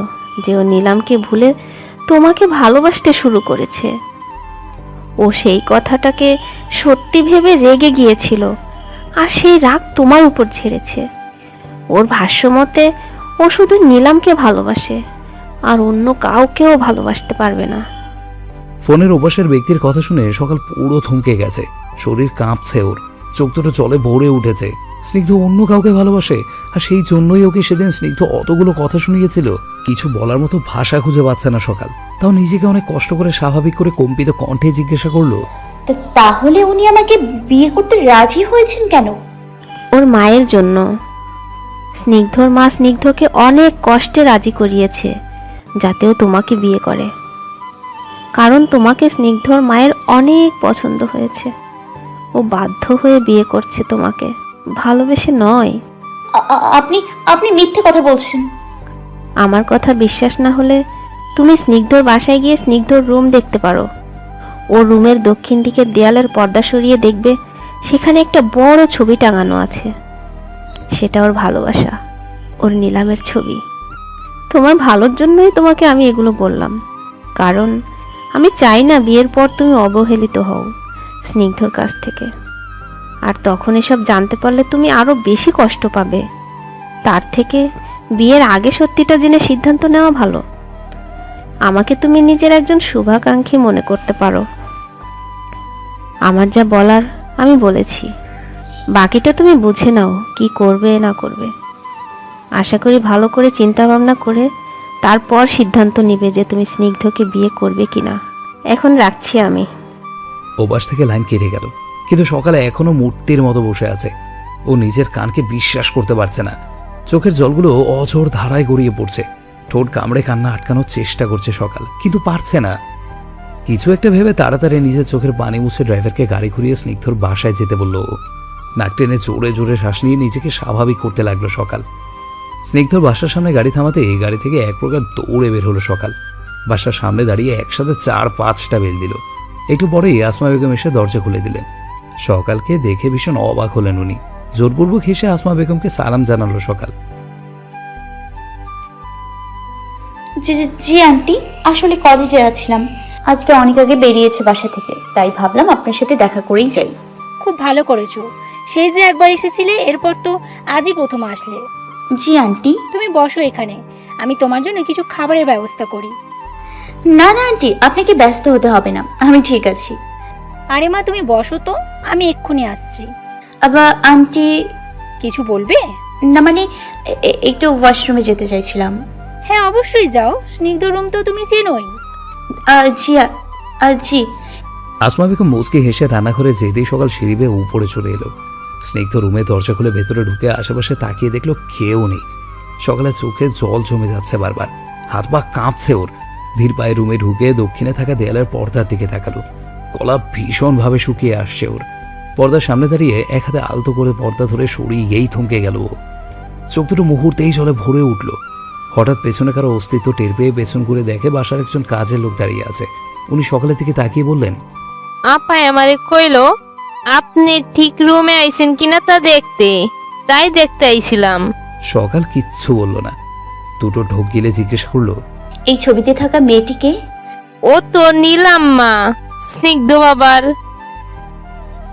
যে ও নিলামকে ভুলে তোমাকে ভালোবাসতে শুরু করেছে। ও সেই কথাটাকে সত্যি ভেবে রেগে গিয়েছিল, আর সেই রাগ তোমার উপর ঝেড়েছে। ওর ভাষ্য মতে ও শুধু নিলামকে ভালোবাসে, আর অন্য কাউকেও ভালোবাসতে পারবে না।
ফোনের ওপাশের ব্যক্তির কথা শুনে সকাল পুরো থমকে গেছে, শরীর কাঁপছে ওর, চোখ দুটো জলে ভরে উঠেছে। স্নিগ্ধ অন্য কাউকে ভালোবাসে, আর সেই জন্যই ওকে সেদিন স্নিগ্ধ অতগুলো কথা শুনিয়েছিল। কিছু বলার মতো ভাষা খুঁজে পাচ্ছে না সকাল, তাও নিজেকে অনেক কষ্ট করে স্বাভাবিক করে কম্পিত কণ্ঠে জিজ্ঞাসা করলো,
তাহলে উনি আমাকে বিয়ে করতে রাজি হয়েছেন কেন?
ওর মায়ের জন্য। স্নিগ্ধর মা স্নিগ্ধকে অনেক কষ্টে রাজি করিয়েছে যাতে ও তোমাকে বিয়ে করে, কারণ তোমাকে স্নিগ্ধর মায়ের অনেক পছন্দ হয়েছে। ও বাধ্য হয়ে বিয়ে করছে তোমাকে, ভালোবেসে নয়।
আপনি আপনি মিথ্যে কথা বলছেন।
আমার কথা বিশ্বাস না হলে তুমি স্নিগ্ধর বাসায় গিয়ে স্নিগ্ধর রুম দেখতে পারো। ওর রুমের দক্ষিণ দিকের দেয়ালের পর্দা সরিয়ে দেখবে সেখানে একটা বড় ছবি টাঙানো আছে। সেটা ওর ভালোবাসা, ওর নিলামের ছবি। তোমার ভালোর জন্যই তোমাকে আমি এগুলো বললাম, কারণ আমি চাই না বিয়ের পর তুমি অবহেলিত হও স্নিগ্ধর কাছ থেকে। আর তখন এসব জানতে পারলে তুমি আরো বেশি কষ্ট পাবে। তার থেকে বিয়ের আগে সত্যিটা জেনে সিদ্ধান্ত নেওয়া ভালো। আমাকে তুমি নিজের একজন শুভাকাঙ্ক্ষী মনে করতে পারো। আমার যা বলার আমি বলেছি, বাকিটা তুমি বুঝে নাও কি করবে না করবে। আশা করি ভালো করে চিন্তা ভাবনা করে তারপর সিদ্ধান্ত নিবে যে তুমি স্নিগ্ধকে বিয়ে করবে কিনা। এখন রাখছি আমি।
ওপাশ থেকে লাইন কেটে গেল, কিন্তু সকালে এখনো মূর্তির মতো বসে আছে। ও নিজের কানকে বিশ্বাস করতে পারছে না। চোখের জলগুলো অঝোর ধারায় গড়িয়ে পড়ছে। ঠোঁট কামড়ে কান্না আটকানোর চেষ্টা করছে সকাল, কিন্তু পারছে না। কিছু একটা ভেবে তাড়াতাড়ি নিজের চোখের পানি মুছে ড্রাইভারকে গাড়ি ঘুরিয়ে স্নিগ্ধর বাসায় যেতে বলল। নাক টেনে জোরে জোরে শ্বাস নিয়ে নিজেকে স্বাভাবিক করতে লাগলো সকাল। স্নিগ্ধর বাসার সামনে গাড়ি থামাতে এই গাড়ি থেকে এক প্রকার দৌড়ে বের হলো সকাল। বাসার সামনে দাঁড়িয়ে একসাথে 4-5টা বেল দিল। একটু পরেই আসমা বেগম এসে দরজা খুলে দিলেন। সকালকে দেখে ভীষণ অবাক হলেন উনি। জোরপূর্বক হেসে আসমা বেগমকে সালাম জানালো সকাল।
জি আন্টি, আসলে কলেজে যাচ্ছিলাম। আজকে অনেক আগে বেরিয়েছে বাসা থেকে, তাই ভাবলাম আপনার সাথে দেখা করেই যাই।
খুব ভালো করেছো। সেই যে একবার এসেছিলে, এরপর তো আজই প্রথম আসলে।
জি আন্টি।
তুমি বসো এখানে, আমি তোমার জন্য কিছু খাবারের ব্যবস্থা করি।
না না আন্টি, আপনাকে ব্যস্ত হতে হবে না, আমি ঠিক আছি।
আরে মা, তুমি বসো তো, আমি এক্ষুনি আসছি।
আবার আন্টি
কিছু বলবে?
না মানে একটু ওয়াশরুমে যেতে চাইছিলাম।
হ্যাঁ অবশ্যই যাও, স্নিগ্ধ রুম তো তুমি চেনোই।
জি জি।
আসমা বেগম মুচকে হেসে রান্নাঘরে যেতেই সকাল সিঁড়ি বেয়ে উপরে চলে এলো। স্নিগ্ধ রুমে দরজা খুলে ভেতরে ঢুকে আশেপাশে তাকিয়ে দেখলো কেউ নেই। সকালে চোখে জল জমে যাচ্ছে বারবার, হাত পা কাঁপছে ওর। ধীর পায়ে রুমে ঢুকে দক্ষিণে থাকা দেয়ালের পর্দার দিকে তাকালো। গলা ভীষণভাবে শুকিয়ে আসছে ওর। পর্দার সামনে দাঁড়িয়ে এক হাতে আলতো করে পর্দা ধরে সরিয়েই থমকে গেল ও। চোখ দুটো মুহূর্তেই জলে ভরে উঠল। হঠাৎ পেছনে কারো অস্তিত্ব টের পেয়ে পেছন ঘুরে দেখে বাসার একজন কাজের লোক দাঁড়িয়ে আছে। উনি সকালের দিকে তাকিয়ে বললেন,
আপাই আমারে কইলো আপনি ঠিক রুমে আইছেন কিনা তা দেখতে, তাই দেখতে আইছিলাম।
সকাল কিচ্ছু বলল না। দুটো ঢোক গিলে জিজ্ঞেস করলো,
এই ছবিতে থাকা মেয়েটিকে?
ও তো নিলাম মা, স্নিগ্ধ বাবার।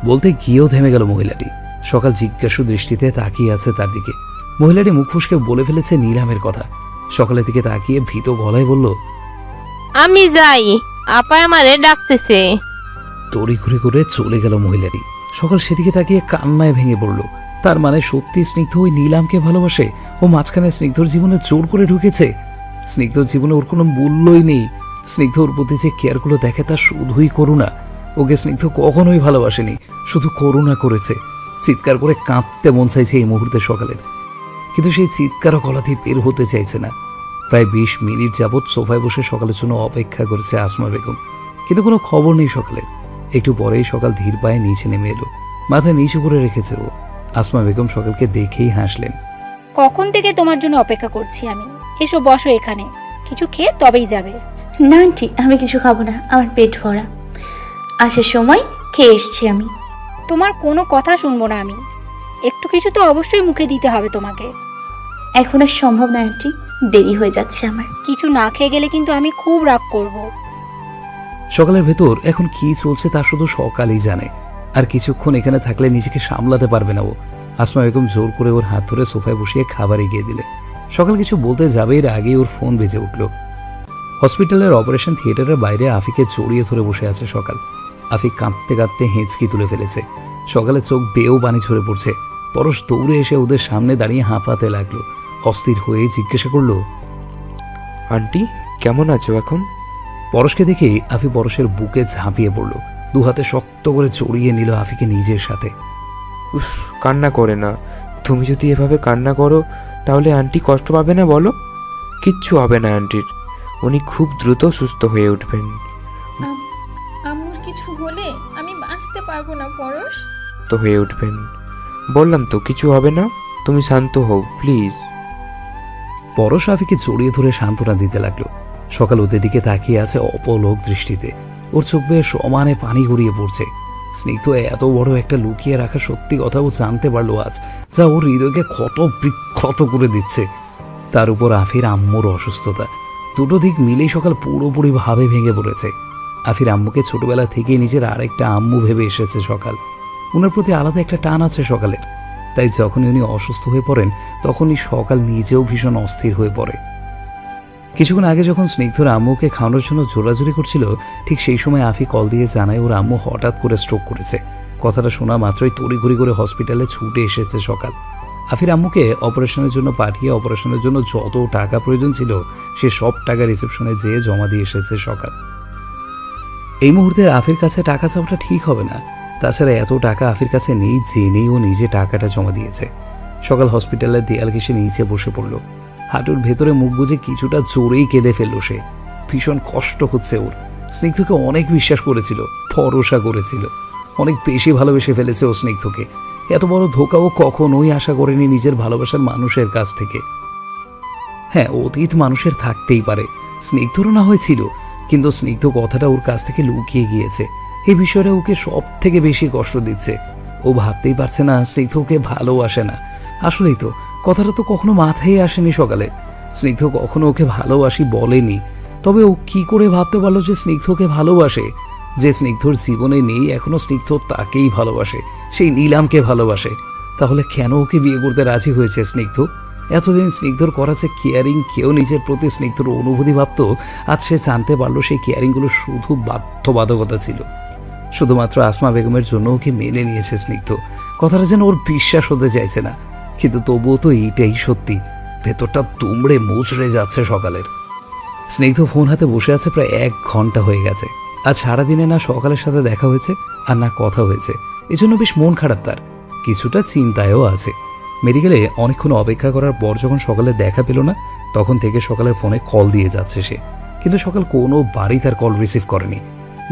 বলতে গিয়েও থেমে গেল মহিলাটি। সকাল জিজ্ঞাসু দৃষ্টিতে তাকিয়ে আছে তার দিকে। মহিলাটি মুখ ফুসকে বলে ফেলেছে নিলামের কথা। সকালের দিকে তাকিয়ে ভীত গলায় বলল,
আমি যাই, আপাই আমারে ডাকতেছে।
তড়ি ঘুরে ঘুরে চলে গেল মহিলাটি। সকাল সেদিকে তাকিয়ে কান্নায় ভেঙে পড়ল। তার মানে সত্যি স্নিগ্ধ ওই নিলামকে ভালোবাসে। ও মাঝখানে স্নিগ্ধর জীবনে জোর করে ঢুকেছে। স্নিগ্ধর জীবনে ওর কোনো মূল্যই নেই। স্নিগ্ধ ওর প্রতি যে কেয়ারগুলো দেখে তা শুধুই করুণা। ওকে স্নিগ্ধ কখনোই ভালোবাসেনি, শুধু করুণা করেছে। চিৎকার করে কাঁদতে মন চাইছে এই মুহূর্তে সকালের, কিন্তু সেই চিৎকারও গলাতেই বের হতে চাইছে না। প্রায় 20 মিনিট যাবৎ সোফায় বসে সকালের জন্য অপেক্ষা করেছে আসমা বেগম, কিন্তু কোনো খবর নেই সকালের। একটু পরেই সকাল ধীর পায়ে নিচে নেমে এলো, মাথা নিচু করে রেখেছে ও। আসমা বেগম সকালকে দেখেই হাসলেন।
কখন থেকে তোমার জন্য অপেক্ষা করছি আমি। এসো বসো এখানে, কিছু খেয়ে তবেই যাবে।
না আন্টি, আমি কিছু খাবো না, আমার পেট ভরা। আসার সময় খেয়ে এসছি আমি।
তোমার কোনো কথা শুনবো না আমি। একটু কিছু তো অবশ্যই মুখে দিতে হবে তোমাকে।
এখন আর সম্ভব না আন্টি, দেরি হয়ে যাচ্ছে আমার।
কিছু না খেয়ে গেলে কিন্তু আমি খুব রাগ করব।
সকালের ভেতর এখন কি চলছে তা শুধু সকালই জানে। আর কিছুক্ষণ এখানে থাকলে নিজেকে সামলাতে পারবে না ও। আসমা বেগম জোর করে ওর হাত ধরে সোফায় বসিয়ে খাবার এগিয়ে দিলে। সকাল কিছু বলতে যাবে এর আগে ওর ফোন বেজে উঠল। হসপিটালের অপারেশন থিয়েটারের বাইরে আফিকে জড়িয়ে ধরে বসে আছে সকাল। আফি কাঁদতে কাঁদতে হেঁচকি তুলে ফেলেছে। সকালে চোখ বেয়েও পানি ঝরে পড়ছে। পরশ দৌড়ে এসে ওদের সামনে দাঁড়িয়ে হাঁপাতে লাগলো। অস্থির হয়ে জিজ্ঞাসা করলো,
আন্টি কেমন আছো এখন?
পরশকে দেখে আফি পরশের বুকে ঝাঁপিয়ে পড়ল, দু হাতে শক্ত করে জড়িয়ে নিল আফিকে নিজের সাথে।
উফ, কান্না করে না। তুমি যদি এভাবে কান্না করো তাহলে আন্টি কষ্ট পাবে না বলো? কিচ্ছু হবে না আন্টির, উনি খুব দ্রুত সুস্থ হয়ে উঠবেন।
আম্মুর কিছু হলে আমি বাঁচতে পারবো না পরশ।
তো হয়ে উঠবেন, বললাম তো কিছু হবে না, তুমি শান্ত হও প্লিজ।
পরশ আফিকে জড়িয়ে ধরে সান্ত্বনা দিতে লাগলো। সকাল ওদের দিকে তাকিয়ে আছে অপলক দৃষ্টিতে। ওর চোখ বেয়ে সমানে পানি গড়িয়ে পড়ছে। স্নিগ্ধ এত বড় একটা লুকিয়ে রাখা সত্যি কথা ও জানতে পারলো আজ, যা ওর হৃদয়কে ক্ষত বিক্ষত করে দিচ্ছে। তার উপর আফির আম্মুর অসুস্থতা, দুটো দিক মিলেই সকাল পুরোপুরি ভাবে ভেঙে পড়েছে। আফির আম্মুকে ছোটবেলা থেকে নিজের আরেকটা আম্মু ভেবে এসেছে সকাল। ওনার প্রতি আলাদা একটা টান আছে সকালের। তাই যখনই উনি অসুস্থ হয়ে পড়েন তখনই সকাল নিজেও ভীষণ অস্থির হয়ে পড়ে। কিছুক্ষণ আগে যখন স্নিগ্ধর আম্মুকে খাওয়ানোর জন্য জোরাজুরি করছিল, ঠিক সেই সময় আফি কল দিয়ে জানায় ওর আম্মু হঠাৎ করে স্ট্রোক করেছে। কথাটা শোনা মাত্রই তড়িঘড়ি করে হসপিটালে ছুটে এসেছে সকাল। আফির আম্মুকে অপারেশনের জন্য পাঠিয়ে অপারেশনের জন্য যত টাকা প্রয়োজন ছিল সে সব টাকা রিসেপশনে যেয়ে জমা দিয়ে এসেছে সকাল। এই মুহূর্তে আফির কাছে টাকা চাওয়াটা ঠিক হবে না। তাছাড়া এত টাকা আফির কাছে নেই, জেনেই ও নিজে টাকাটা জমা দিয়েছে। সকাল হসপিটালের দেয়াল ঘেঁষে নিচে বসে পড়ল। হাঁটুর ভেতরে মুখ বুজে কিছুটা জোরেই কেঁদে ফেললো সে। ভীষণ কষ্ট হচ্ছে ওর। স্নিগ্ধকে অনেক বিশ্বাস করেছিল, ভরসা করেছিল, অনেক বেশি ভালোবেসে ফেলেছে ও স্নিগ্ধকে। এত বড় ধোকা ও কখনোই আশা করেনি নিজের ভালোবাসার মানুষের কাছ থেকে। হ্যাঁ, অতীত মানুষের থাকতেই পারে, স্নিগ্ধরও না হয়েছিল, কিন্তু স্নিগ্ধ কথাটা ওর কাছ থেকে লুকিয়ে গিয়েছে। এই বিষয়টা ওকে সব থেকে বেশি কষ্ট দিচ্ছে। ও ভাবতেই পারছে না স্নিগ্ধ ওকে ভালোবাসে না। আসলেই তো কথাটা তো কখনো মাথায় আসেনি সকালে। স্নিগ্ধ কখনো ওকে ভালোবাসি বলেনি। তবে ও কি করে ভাবতে পারলো যে স্নিগ্ধকে ভালোবাসে? যে স্নিগ্ধর জীবনে নেই এখনো স্নিগ্ধ তাকেই ভালোবাসে, সেই নীলামকে ভালোবাসে। তাহলে কেন ওকে বিয়ে করতে রাজি হয়েছে স্নিগ্ধ? এতদিন স্নিগ্ধর করা যে কেয়ারিং, কেউ নিজের প্রতি স্নিগ্ধর অনুভূতি ভাবত, আজ সে জানতে পারলো সেই কেয়ারিংগুলো শুধু বাধ্যবাধকতা ছিল। শুধুমাত্র আসমা বেগমের জন্য ওকে মেনে নিয়েছে স্নিগ্ধ। কথাটা যেন ওর বিশ্বাস হতে চাইছে না, কিন্তু তবুও তো এইটাই সত্যি। ভেতরটা তুমড়ে মুচড়ে যাচ্ছে সকালের। স্নিগ্ধ ফোন হাতে বসে আছে প্রায় 1 ঘন্টা হয়ে গেছে। আজ সারাদিনে না সকালের সাথে দেখা হয়েছে আর না কথা হয়েছে। এজন্য বেশ মন খারাপ তার, কিছুটা চিন্তায়ও আছে। মেডিকেলে অনেকক্ষণ অপেক্ষা করার পর যখন সকালে দেখা পেল না, তখন থেকে সকালের ফোনে কল দিয়ে যাচ্ছে সে, কিন্তু সকাল কোনো বাড়ি তার কল রিসিভ করেনি।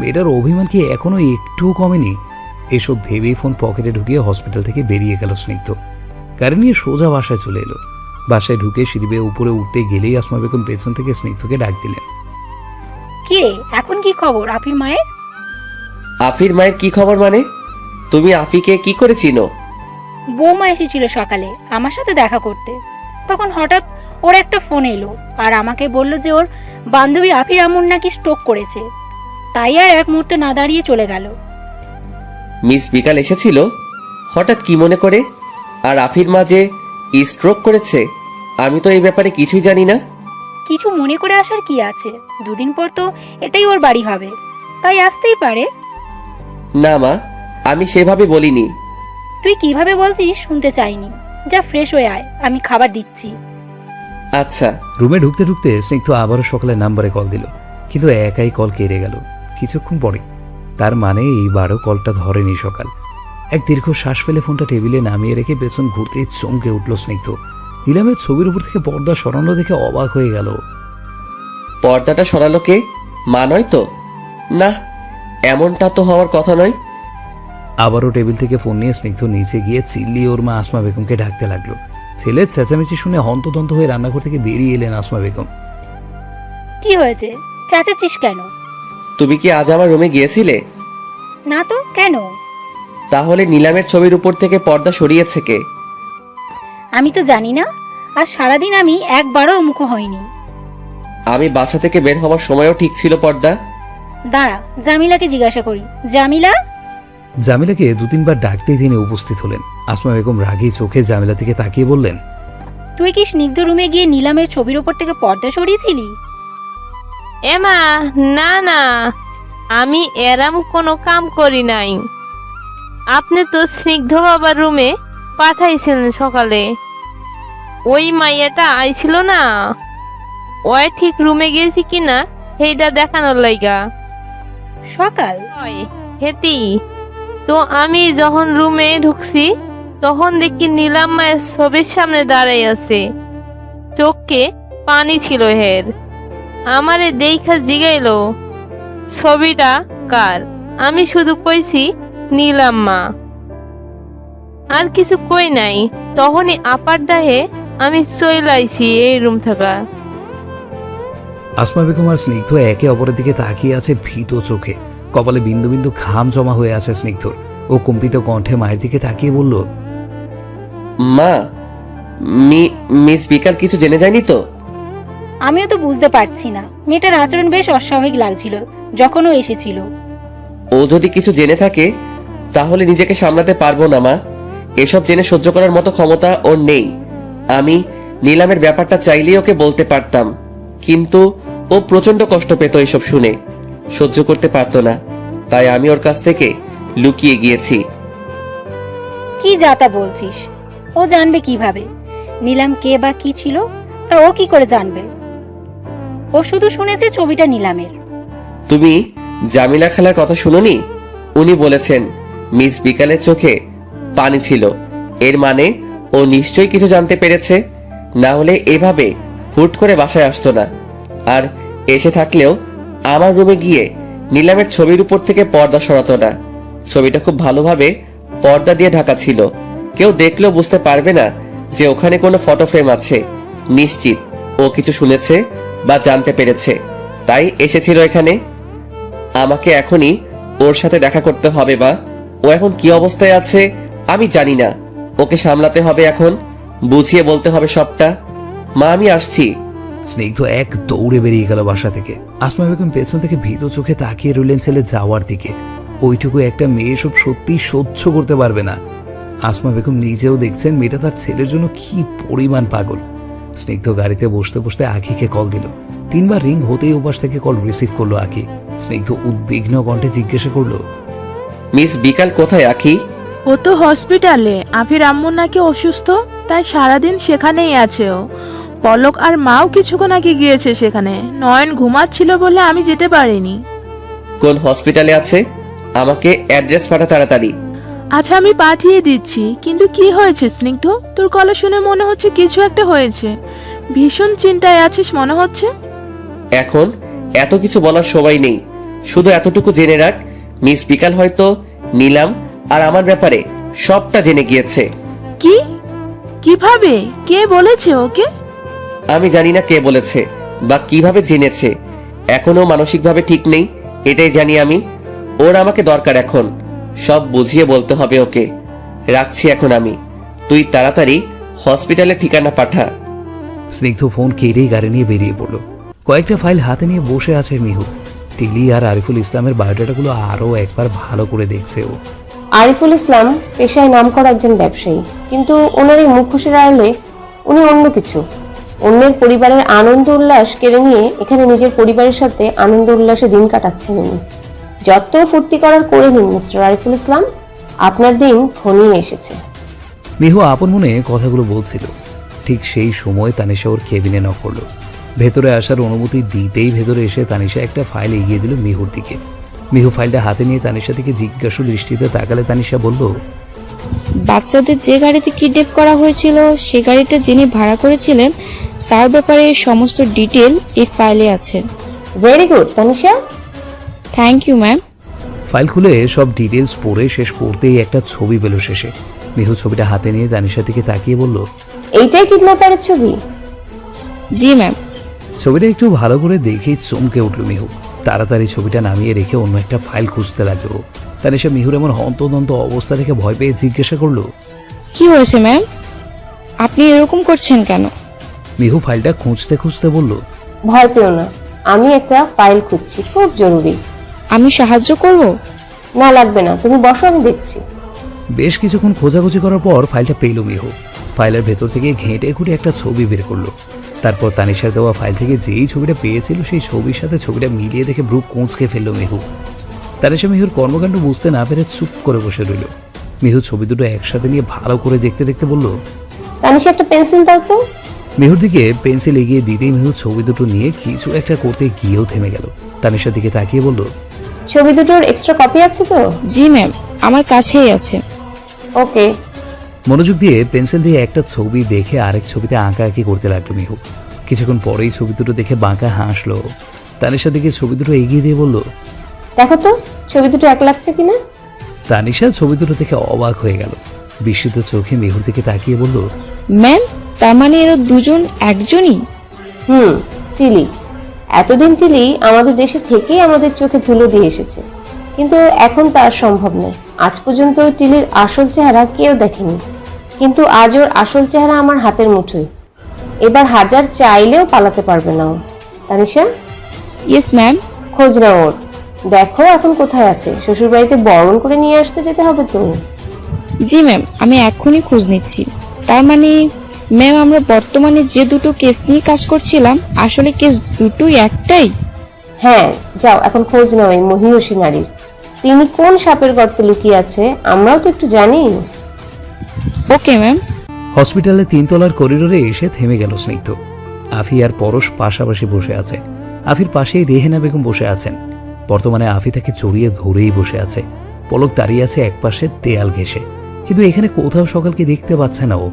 মেয়েটার অভিমান কি এখনো একটুও কমেনি? এসব ভেবেই ফোন পকেটে ঢুকিয়ে হসপিটাল থেকে বেরিয়ে গেল স্নিগ্ধ। গাড়ি নিয়ে সোজা বাসায় চলে এলো। বাসায় ঢুকে সিঁড়ি বেয়ে উপরে উঠতে গেলেই আসমা বেগম পেছন থেকে স্নিগ্ধকে ডাক দিলেন।
কে এখন কি খবর আফির মায়ের?
আফির মায়ের কি খবর মানে? তুমি আফিকে কি করে চিনো?
বৌমা এসেছিল সকালে আমার সাথে দেখা করতে, তখন হঠাৎ ওর একটা ফোন এলো আর আমাকে বলল যে ওর বান্ধবী আফির আম্মুর নাকি স্ট্রোক করেছে। তাই আর এক মুহূর্তে না দাঁড়িয়ে চলে গেল।
মিস বিকাল এসেছিল হঠাৎ কি মনে করে? আর আফির মা যে স্ট্রোক করেছে, আমি তো এই ব্যাপারে কিছুই জানি না।
কিছু মনে করে আসার কি আছে? 2 দিন পর তো এটাই ওর বাড়ি হবে, তাই আসতেই পারে।
না মা, আমি সেভাবে বলিনি।
তুই কিভাবে বলছিস শুনতে চাইনি। যা ফ্রেশ হয়ে আয়, আমি খাবার দিচ্ছি।
আচ্ছা।
রুমে ঢুকতে ঢুকতে স্নিগ্ধ আবারও সকালের নাম্বারে কল দিল, কিন্তু একাই কল কেড়ে গেল। কিছুক্ষণ পরে তার মানে এইবারও কলটা ধরেনি সকাল। এক দীর্ঘ শ্বাস ফেলে ফোনটা টেবিলে নামিয়ে রেখে পেছন ঘুরতে চমকে উঠল স্নিগ্ধ। নীলামের ছবির উপর থেকে পর্দা সরানো দেখে অবাক হয়ে গেল।
পর্দাটা সরালো কে? মা নয় তো? না, এমনটা তো হওয়ার কথা নয়।
আবারও টেবিল থেকে ফোন নিয়ে স্নিগ্ধ নিচে গিয়ে চিল্লিয়ে ওর মা আসমা বেগমকে ডাকতে লাগলো। ছেলের চেঁচামেচি শুনে হন্তদন্ত হয়ে রান্নাঘর থেকে বেরিয়ে এলেন আসমা বেগম।
কি হয়েছে, চেঁচাচ্ছিস কেন?
তুমি কি আজ আমার রুমে গিয়েছিলে?
না তো, কেন?
তাহলে নিলামের ছবির উপর থেকে পর্দা সরিয়েছে কে?
আমি তো জানি না, আর সারাদিন আমি একবারও মুখ হয়নি।
আমি বাসা থেকে বের হওয়ার সময়ও ঠিক ছিল পর্দা।
দাঁড়া, জামিলাকে জিজ্ঞাসা করি। জামিলা?
জামিলাকে 2-3 বার ডাকতেই তিনি উপস্থিত হলেন। আসমা বেগম রাগী চোখে জামিলা থেকে তাকিয়ে বললেন,
তুই কি স্নিগ্ধ রুমে গিয়ে নিলামের ছবির ওপর থেকে পর্দা সরিয়েছিলি?
এমা, না না, আমি এরম কোনো কাম করি নাই। আপনি তো স্নিগ্ধ বাবার রুমে পাঠাইছিলেন সকালে। ওই মাইয়াটা আইছিল না, ওই ঠিক রুমে গেছি কিনা সেইটা দেখানোর লাইগা।
সকাল?
হেতি তো আমি যখন রুমে ঢুকছি তখন দেখি নীলাম মায়ের ছবির সামনে দাঁড়াই আছে, চোখে পানি ছিল হের। আমারে দেখা জিগাইলো ছবিটা কার। আমি শুধু কইছি নীলাম মা, আর কিছু কই নাই। তখনই আপার ডাহে আমি চলে আইছি এই রুম থেকে।
আসমা বেগম আর স্নিগ্ধ একে অপরের দিকে তাকিয়ে আছে ভীত চোখে। কপালে বিন্দু বিন্দু ঘাম জমা হয়ে আছে স্নিগ্ধর। ও কম্পিত কণ্ঠে মায়ের দিকে তাকিয়ে বলল,
মা, মিস বিকাল কিছু জেনে যায়নি তো?
আমিও তো বুঝতে পারছি না। মেয়েটার আচরণ বেশ অস্বাভাবিক লাগছিল যখন ও এসেছিল।
ও যদি কিছু জেনে থাকে তাহলে নিজেকে সামলাতে পারবো না মা। এসব জেনে সহ্য করার মতো ক্ষমতা ওর নেই। আমি নিলামের ব্যাপারটা চাইলেই ওকে বলতে পারতাম, কিন্তু ও প্রচন্ড কষ্ট পেত এসব শুনে, সহ্য করতে পারতো না। তাই আমি ওর কাছ থেকে লুকিয়ে গিয়েছি।
কি যাতা বলছিস? ও জানবে কিভাবে নিলাম কে বা কি ছিল? তা ও কি করে জানবে? ও শুধু শুনেছে ছবিটা নিলামের।
তুমি জামিলা খালার কথা শুনোনি? উনি বলেছেন মিস বিকালের চোখে পানি ছিল। এর মানে ও নিশ্চয়ই কিছু জানতে পেরেছে, না হলে এভাবে হুট করে বাসায় আসতো না। আর এসে থাকলেও আমার রুমে গিয়ে নিলামের ছবির উপর থেকে পর্দা সরাতো না। ছবিটা খুব ভালোভাবে পর্দা দিয়ে ঢাকা ছিল, কেউ দেখলেও বুঝতে পারবে না যে ওখানে কোনো ফটো ফ্রেম আছে। নিশ্চিত ও কিছু শুনেছে বা জানতে পেরেছে, তাই এসেছিল এখানে। আমাকে এখনই ওর সাথে দেখা করতে হবে, বা ও এখন কি অবস্থায় আছে আমি জানি না। ওকে সামলাতে হবে, এখন বুঝিয়ে বলতে হবে সবটা। মা, আমি আসছি।
স্নিগ্ধ এক দৌড়ে বেরিয়ে গেল বাসা থেকে। আসমা বেগম পেছন থেকে ভীত চোখে তাকিয়ে রইলেন ছেলে যাওয়ার দিকে। ওইটুকু একটা মেয়ে সব সত্যি সহ্য করতে পারবে না। আসমা বেগম নিজেও দেখছেন মেয়েটা তার ছেলের জন্য কি পরিমাণ পাগল। স্নিগ্ধ গাড়িতে বসতে বসতে আখিকে কল দিল। 3 বার রিং হতেই ওপাশ থেকে কল রিসিভ করলো আখি। স্নিগ্ধ উদ্বিগ্ন কণ্ঠে জিজ্ঞাসা করলো,
মিস বিকাল কোথায় আখি?
ও তো হসপিটালে। আফির আম্মু নাকি অসুস্থ, তাই সারাদিন সেখানেই আছে ও। পলক আর মাও কিছুক্ষণ আগে গিয়েছে সেখানে। নয়ন ঘুমাচ্ছিল বলে আমি যেতে পারিনি।
কোন হসপিটালে আছে? আমাকে অ্যাড্রেস পাঠা তাড়াতাড়ি।
আচ্ছা, আমি পাঠিয়ে দিচ্ছি। কিন্তু কি হয়েছে স্নিগ্ধ? তোর গলা শুনে মনে হচ্ছে কিছু একটা হয়েছে। ভীষণ চিন্তায় আছিস মনে হচ্ছে।
এখন এত কিছু বলার সময় নেই, শুধু এতটুকু জেনে রাখ, মিস বিকাল হয়তো নিলাম আর আমার ব্যাপারে সবটা জেনে গিয়েছে।
কি? কিভাবে? কে বলেছে ওকে?
আমি জানি না কে বলেছে বা কিভাবে জেনেছে। এখনো মানসিকভাবে ঠিক নেই, এটাই জানি আমি। ওর আমাকে দরকার এখন, সব বুঝিয়ে বলতে হবে ওকে। রাখছি এখন আমি, তুই তাড়াতাড়ি হসপিটালের ঠিকানা পাঠা।
স্নিগ্ধ ফোন কেড়েই গাড়ি নিয়ে বেরিয়ে পড়লো। কয়েকটা ফাইল হাতে নিয়ে বসে আছে মিহু। টিলি আর আরিফুল ইসলামের বায়োডাটাগুলো আরও একবার ভালো করে দেখছে ও।
আরিফুল ইসলাম পেশায় নামকরা একজন ব্যবসায়ী, কিন্তু ওনার এই মুখোশের আড়ালে উনি অন্য কিছু। অন্যের পরিবারের আনন্দ উল্লাস কেড়ে নিয়ে এখানে নিজের পরিবারের সাথে আনন্দ উল্লাসে দিন কাটাচ্ছেন উনি। যত ফুর্তি করার করে নিন মিস্টার আরিফুল ইসলাম, আপনার দিন ঘনিয়ে এসেছে।
মিহু আপন মনে কথাগুলো বলছিল। ঠিক সেই সময় তানিশা ওর কেবিনে নক করলো। ভেতরে আসার অনুমতি দিতেই ভেতরে এসে তানিশা একটা ফাইল এগিয়ে দিল মিহুর দিকে। মিহু ফাইলটা হাতে নিয়ে তানিশা থেকে জিজ্ঞাসু দৃষ্টিতে তাকালে তানিশা বলল,
বাচ্চাদের যে গাড়িতে কিডন্যাপ করা হয়েছিল সে গাড়িটা যিনি ভাড়া করেছিলেন তার ব্যাপারে সমস্ত ডিটেল এই ফাইলে আছে।
Very good Tanisha.
Thank you ma'am.
File খুলে সব ডিটেলস পড়ে শেষ করতেই একটা ছবি পেল শেষে। মিহু ছবিটা হাতে নিয়ে তানিশা থেকে তাকিয়ে বলল,
এইটাই কিডন্যাপারের ছবি?
জি ম্যাম।
ছবিটা একটু ভালো করে দেখেই চমকে উঠল মিহু। তাড়াতাড়ি ছবিটা নামিয়ে রেখে অন্য একটা ফাইল খুঁজতে লাগলো। তানিশা মিহুর এমন হন্তদন্ত অবস্থা দেখে ভয় পেয়ে জিজ্ঞাসা করলো,
কি হয়েছে ম্যাম, আপনি এরকম করছেন কেন?
মিহু ফাইলটা খুঁজতে খুঁজতে বলল,
ভয় পেও না, আমি একটা ফাইল খুঁজছি, খুব জরুরি।
আমি সাহায্য করব?
না লাগবে না, তুমি বসো, আমি দেখছি।
বেশ কিছুক্ষণ খোঁজাখুঁজি করার পর ফাইলটা পেল মিহু। ফাইলের ভেতর থেকে ঘেঁটে ঘুটে একটা ছবি বের করলো। তারপর তানিশার দেওয়া ফাইল থেকে যেই ছবিটা পেয়েছিল সেই ছবির সাথে ছবিটা মিলিয়ে দেখে ব্রু কোঁচকে ফেললো মিহু। তানিশা মিহুর কর্মকাণ্ড বুঝতে না পেরে চুপ করে বসে রইল। মিহু ছবি দুটো একসাথে নিয়ে ভালো করে দেখতে দেখতে বলল,
তানিশা একটা পেন্সিল দাও তো।
মিহুর দিকে পেন্সিল এগিয়ে দিতেই মিহু ছবি দুটো নিয়ে কিছু একটা করতে গিয়েও থেমে গেল। তানিশার দিকে তাকিয়ে বলল,
ছবি দুটোর এক্সট্রা কপি আছে তো?
জি ম্যাম, আমার কাছেই আছে।
ওকে।
মনোযোগ দিয়ে পেন্সিল দিয়ে একটা ছবি দেখে আরেক ছবিতে আঁকাআঁকি করতে লাগলো মিহু। কিছুক্ষণ পরেই ছবি দুটো দেখে বাঁকা হাসলো। তানিশার দিকে ছবি দুটো এগিয়ে দিয়ে বলল,
দেখো তো ছবি দুটো এক লাগছে কিনা।
তানিশা ছবি দুটো দেখে অবাক হয়ে গেল। বিস্মিত চোখে মিহুর দিকে তাকিয়ে বলল,
ম্যাম, তার মানে এরা দুজন একজনই?
টিলি। এতদিন টিলি আমাদের দেশে থেকেই আমাদের চোখে ধুলো দিয়ে এসেছে, কিন্তু এখন তার সম্ভব নয়। আজ পর্যন্ত টিলির আসল চেহারা কেউ দেখেনি, কিন্তু আজ ওর আসল চেহারা আমার হাতের মুঠোয়। এবার হাজার চাইলেও পালাতে পারবে না ও। তানিশা।
Yes ma'am.
খোঁজ নাও ওর, দেখো এখন কোথায় আছে। শ্বশুর বাড়িতে বরণ করে নিয়ে আসতে যেতে হবে তো।
জি ম্যাম, আমি এখনই খোঁজ নিচ্ছি। তার মানে ম্যাম, আমরা বর্তমানে যে দুটো কেস নিয়ে কাজ করছিলাম আসলে কেস দুটোই একটাই?
হ্যাঁ, যাও এখন খোঁজ নাও এই মহিষী নারীর। তিনি কোন সাপের গর্তে লুকিয়ে আছে আমরাও তো একটু জানি।
Okay ma'am.
হসপিটালে 3 তলার করিডোরে এসে থেমে গেল স্নিগ্ধ। আফি আর পরশ পাশাপাশি বসে আছে। আফির পাশেই রেহেনা বেগম বসে আছেন। বর্তমানে আফি তাকে জড়িয়ে ধরেই বসে আছে। পলক দাঁড়িয়ে আছে একপাশে দেয়াল ঘেঁষে, কিন্তু এখানে কোথাও সকালকে দেখতে পাচ্ছে না ও।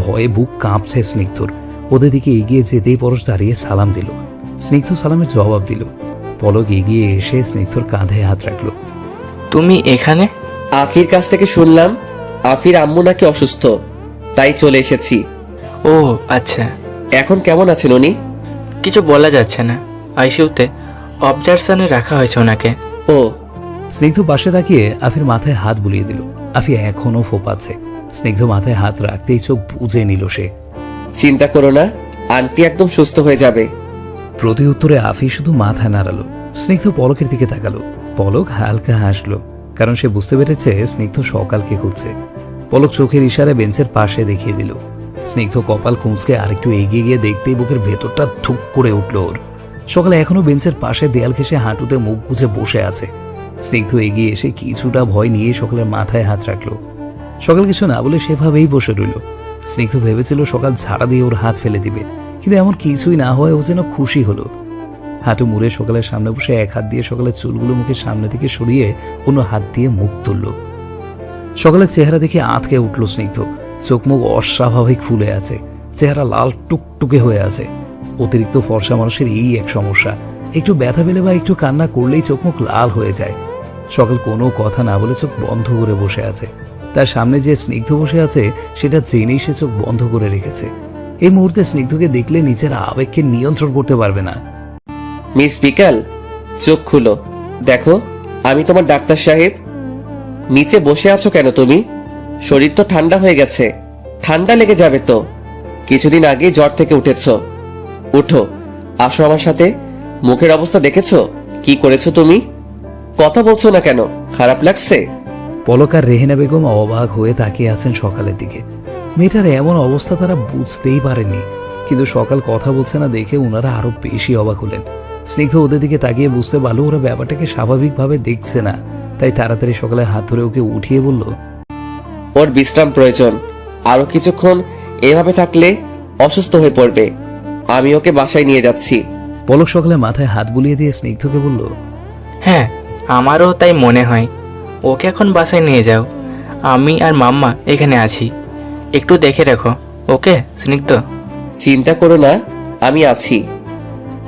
ভয়ে বুক কাঁপছে স্নিগ্ধর। ওদের দিকে এগিয়ে যেতেই পরশ দাঁড়িয়ে সালাম দিল। স্নিগ্ধ সালামের জবাব দিল। পলক এগিয়ে এসে স্নিগ্ধর কাঁধে হাত রাখলো।
তুমি এখানে?
আখির কাছ থেকে শুনলাম আফির আম্মু নাকি অসুস্থ, তাই চলে এসেছি।
ও আচ্ছা।
এখন কেমন আছেন উনি?
কিছু বলা যাচ্ছে না, আইসিইউতে অবজারশনে রাখা হয়েছে ওনাকে।
ও।
স্নিগ্ধ পাশে তাকিয়ে আফির মাথায় হাত বুলিয়ে দিল। আফি এখনো ফোপাচ্ছে। স্নিগ্ধ মাথায় হাত রাখতেই চোখ বুজে নিল সে।
চিন্তা করো না, আন্টি একদম সুস্থ হয়ে যাবে।
প্রতি উত্তরে আফি শুধু মাথা নাড়ালো। স্নিগ্ধ পলকের দিকে তাকালো। পলক হালকা হাসলো, কারণ সে বুঝতে পেরেছে স্নিগ্ধ সকালকে খুঁজছে। পলক চোখের ইশারায় বেঞ্চের পাশে দেখিয়ে দিল। স্নিগ্ধ কপাল কুঁচকে আরেকটু এগিয়ে গিয়ে দেখতেই বুকের ভেতরটা থুক করে উঠল ওর। সকালে এখনো বেঞ্চের পাশে দেয়াল ঘেঁষে হাঁটুতে মুখ গুজে বসে আছে। স্নিগ্ধ এগিয়ে এসে কিছুটা ভয় নিয়ে সকালের মাথায় হাত রাখলো। সকাল কিছু না বলে সেভাবেই বসে রইল। স্নিগ্ধ ভেবেছিল সকাল ঝাড়া দিয়ে ওর হাত ফেলে দিবে, কিন্তু এমন কিছুই না হয় ও যেন খুশি হলো। হাঁটু মুড়ে সকালের সামনে বসে এক হাত দিয়ে সকালের চুলগুলো মুখের সামনে থেকে সরিয়ে অন্য হাত দিয়ে মুখ তুলল। সকালের চেহারা দেখে আঁতকে উঠল স্নিগ্ধ। চোখ মুখ অস্বাভাবিক ফুলে আছে, চেহারা লাল টুকটুকে হয়ে আছে। অতিরিক্ত ফর্সা মানুষের এই এক সমস্যা, একটু ব্যথা পেলে বা একটু কান্না করলেই চোখ মুখ লাল হয়ে যায়। সকাল কোনো কথা না বলে চোখ বন্ধ করে বসে আছে। তার সামনে যে স্নিগ্ধ বসে আছে সেটা জেনেই সে চোখ বন্ধ করে রেখেছে। এই মুহূর্তে স্নিগ্ধকে দেখলে নিজের আবেগকে নিয়ন্ত্রণ করতে পারবে না।
মিস বিকাল, চোখ খুলো, দেখো আমি তোমার ডাক্তার সাহেব। নিচে বসে আছো কেন তুমি? শরীর তো ঠান্ডা হয়ে গেছে, ঠান্ডা লেগে যাবে তো। কিছুদিন আগে জ্বর থেকে উঠেছ। উঠো, আসো আমার সাথে। মুখের অবস্থা দেখেছো কি করেছো তুমি? কথা বলছো না কেন? খারাপ লাগছে?
পলক আর রেহেনা বেগম অবাক হয়ে তাকিয়ে আছেন সকালের দিকে। মেয়েটার এমন অবস্থা তারা বুঝতেই পারেনি, কিন্তু সকাল কথা বলছে না দেখে ওনারা আরো বেশি অবাক হলেন। স্নিগ্ধ ওদের দিকে তাকিয়ে বুঝতে পারলো ওরা ব্যাপারটাকে স্বাভাবিকভাবে দেখছে না, তাই তাড়াতাড়ি সকালে হাত ধরে ওকে উঠিয়ে বলল,
ওর বিশ্রাম প্রয়োজন। আরো কিছুক্ষণ এভাবে থাকলে অসুস্থ হয়ে পড়বে। আমি ওকে বাসায় নিয়ে যাচ্ছি।
পলক সকালে মাথায় হাত বুলিয়ে দিয়ে স্নিগ্ধকে বলল,
হ্যাঁ আমারও তাই মনে হয়। ওকে এখন বাসায় নিয়ে যাও, আমি আর মাম্মা এখানে আছি, একটু দেখে রাখো। ওকে স্নিগ্ধ?
চিন্তা করো না, আমি আছি।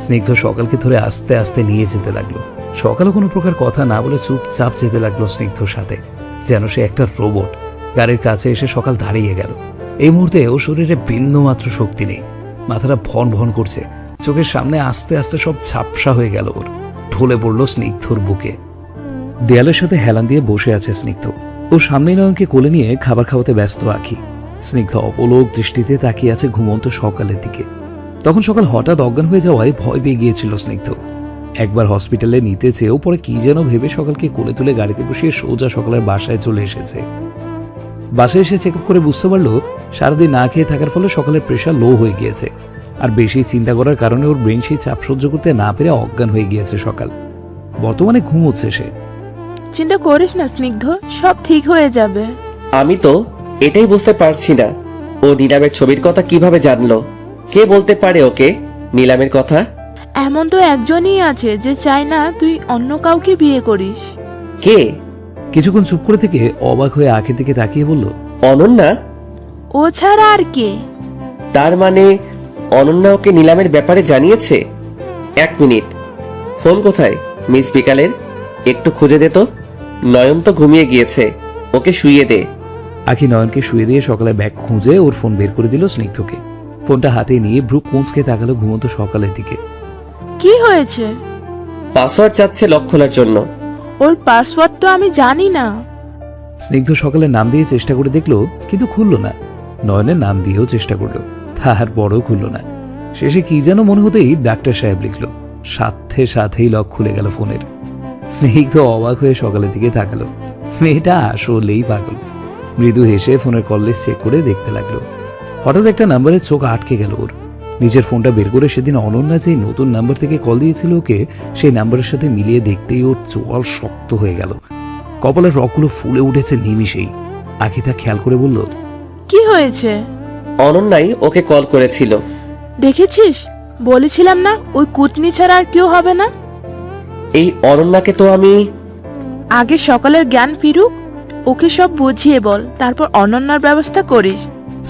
স্নিগ্ধ সকালকে ধরে আস্তে আস্তে নিয়ে যেতে লাগলো। সকালও কোনো প্রকার কথা না বলে চুপচাপ যেতে লাগলো স্নিগ্ধর সাথে, যেন সে একটা রোবট। গাড়ির কাছে এসে সকাল দাঁড়িয়ে গেল। এই মুহূর্তে ও শরীরে বিন্দু মাত্র শক্তি নেই, মাথাটা ভন ভন করছে, চোখের সামনে আস্তে আস্তে সব ঝাপসা হয়ে গেল। ওর ঢলে পড়ল স্নিগ্ধর বুকে। দেয়ালের সাথে হেলান দিয়ে বসে আছে স্নিগ্ধ। ও সামনে নয়নকে কোলে নিয়ে খাবার খাওয়াতে ব্যস্ত আঁখি। স্নিগ্ধ অপলোক দৃষ্টিতে তাকিয়ে আছে ঘুমন্ত সকালের দিকে। তখন সকাল হঠাৎ অজ্ঞান হয়ে যাওয়ায় ভয় পেয়ে গিয়েছিল স্নিগ্ধ। একবার হসপিটালে নিতে চেয়েও পরে কি যেন ভেবে সকালকে কোলে তুলে গাড়িতে বসিয়ে সোজা সকালের বাসায় চলে এসেছে। বাসায় এসে চেক আপ করে বুঝতে পারলো সারাদিন না খেয়ে থাকার ফলে সকালের প্রেশার লো হয়ে গিয়েছে, আর বেশি চিন্তা করার কারণে ওর ব্রেন সেই চাপ সহ্য করতে না পেরে অজ্ঞান হয়ে গিয়েছে সকাল। বর্তমানে ঘুমোচ্ছে সে।
চিন্তা করিস না স্নিগ্ধ, সব ঠিক হয়ে যাবে।
আমি তো এটাই বুঝতে পারছি না, ও নিলামের ছবির কথা কিভাবে জানলো? কে বলতে পারে ওকে নিলামের কথা?
এমন তো একজনই আছে যে চায় না তুই অন্য কাউকে বিয়ে করিস।
কে?
কিছুক্ষণ চুপ করে থেকে অবাক হয়ে আঁখের দিকে তাকিয়ে বলল,
অনন্যা?
ও ছাড়া আর কে?
তার মানে অনন্যা ওকে নিলামের ব্যাপারে জানিয়েছে? এক মিনিট, ফোন কোথায় মিস বিকালের? একটু খুঁজে দে তো। নয়ন তো ঘুমিয়ে গিয়েছে, ওকে শুইয়ে দে।
আঁখি নয়নকে শুয়ে দিয়ে সকালে ব্যাগ খুঁজে ওর ফোন বের করে দিল স্নিগ্ধকে। ফোনটা হাতে নিয়ে ভ্রু কুঁচকে তাকালো ঘুমন্ত সকালের দিকে।
কি হয়েছে?
পাসওয়ার্ড চাচ্ছে লক খোলার জন্য।
ওর পাসওয়ার্ড তো আমি জানি না।
স্নিগ্ধ সকালের নাম দিয়ে চেষ্টা করে দেখলো, কিন্তু খুলল না। নয়নের নাম দিয়েও চেষ্টা করলো, তাহার বড় খুলল না। শেষে কি যেন মনে হতেই ডাক্তার সাহেব লিখলো, সাথে সাথেই লক খুলে গেল ফোনের। স্নিগ্ধ অবাক হয়ে সকালের দিকে তাকালো। মেয়েটা আসলেই পাগল। মৃদু হেসে ফোনের কল লিস্ট চেক করে দেখতে লাগলো। হঠাৎ একটা নাম্বারে চোখ আটকে গেল ওর। নিজের ফোনটা বের করে সেদিন অনন্যা যে নতুন নাম্বার থেকে কল দিয়েছিল ওকে, সেই নাম্বারের সাথে মিলিয়ে দেখতেই ওর চোয়াল শক্ত হয়ে গেল। কপালের রগগুলো ফুলে উঠেছে নিমিষেই। আঁখি তা খেয়াল করে বলল,
কি হয়েছে?
অনন্যাই ওকে কল করেছিল।
দেখেছিস, বলেছিলাম না ওই কুতনি ছাড়া আর কেউ হবে না।
এই অনন্যাকে তো আমি...
আগে সকালের জ্ঞান ফিরুক, ওকে সব বুঝিয়ে বল, তারপর অনন্যার ব্যবস্থা করিস।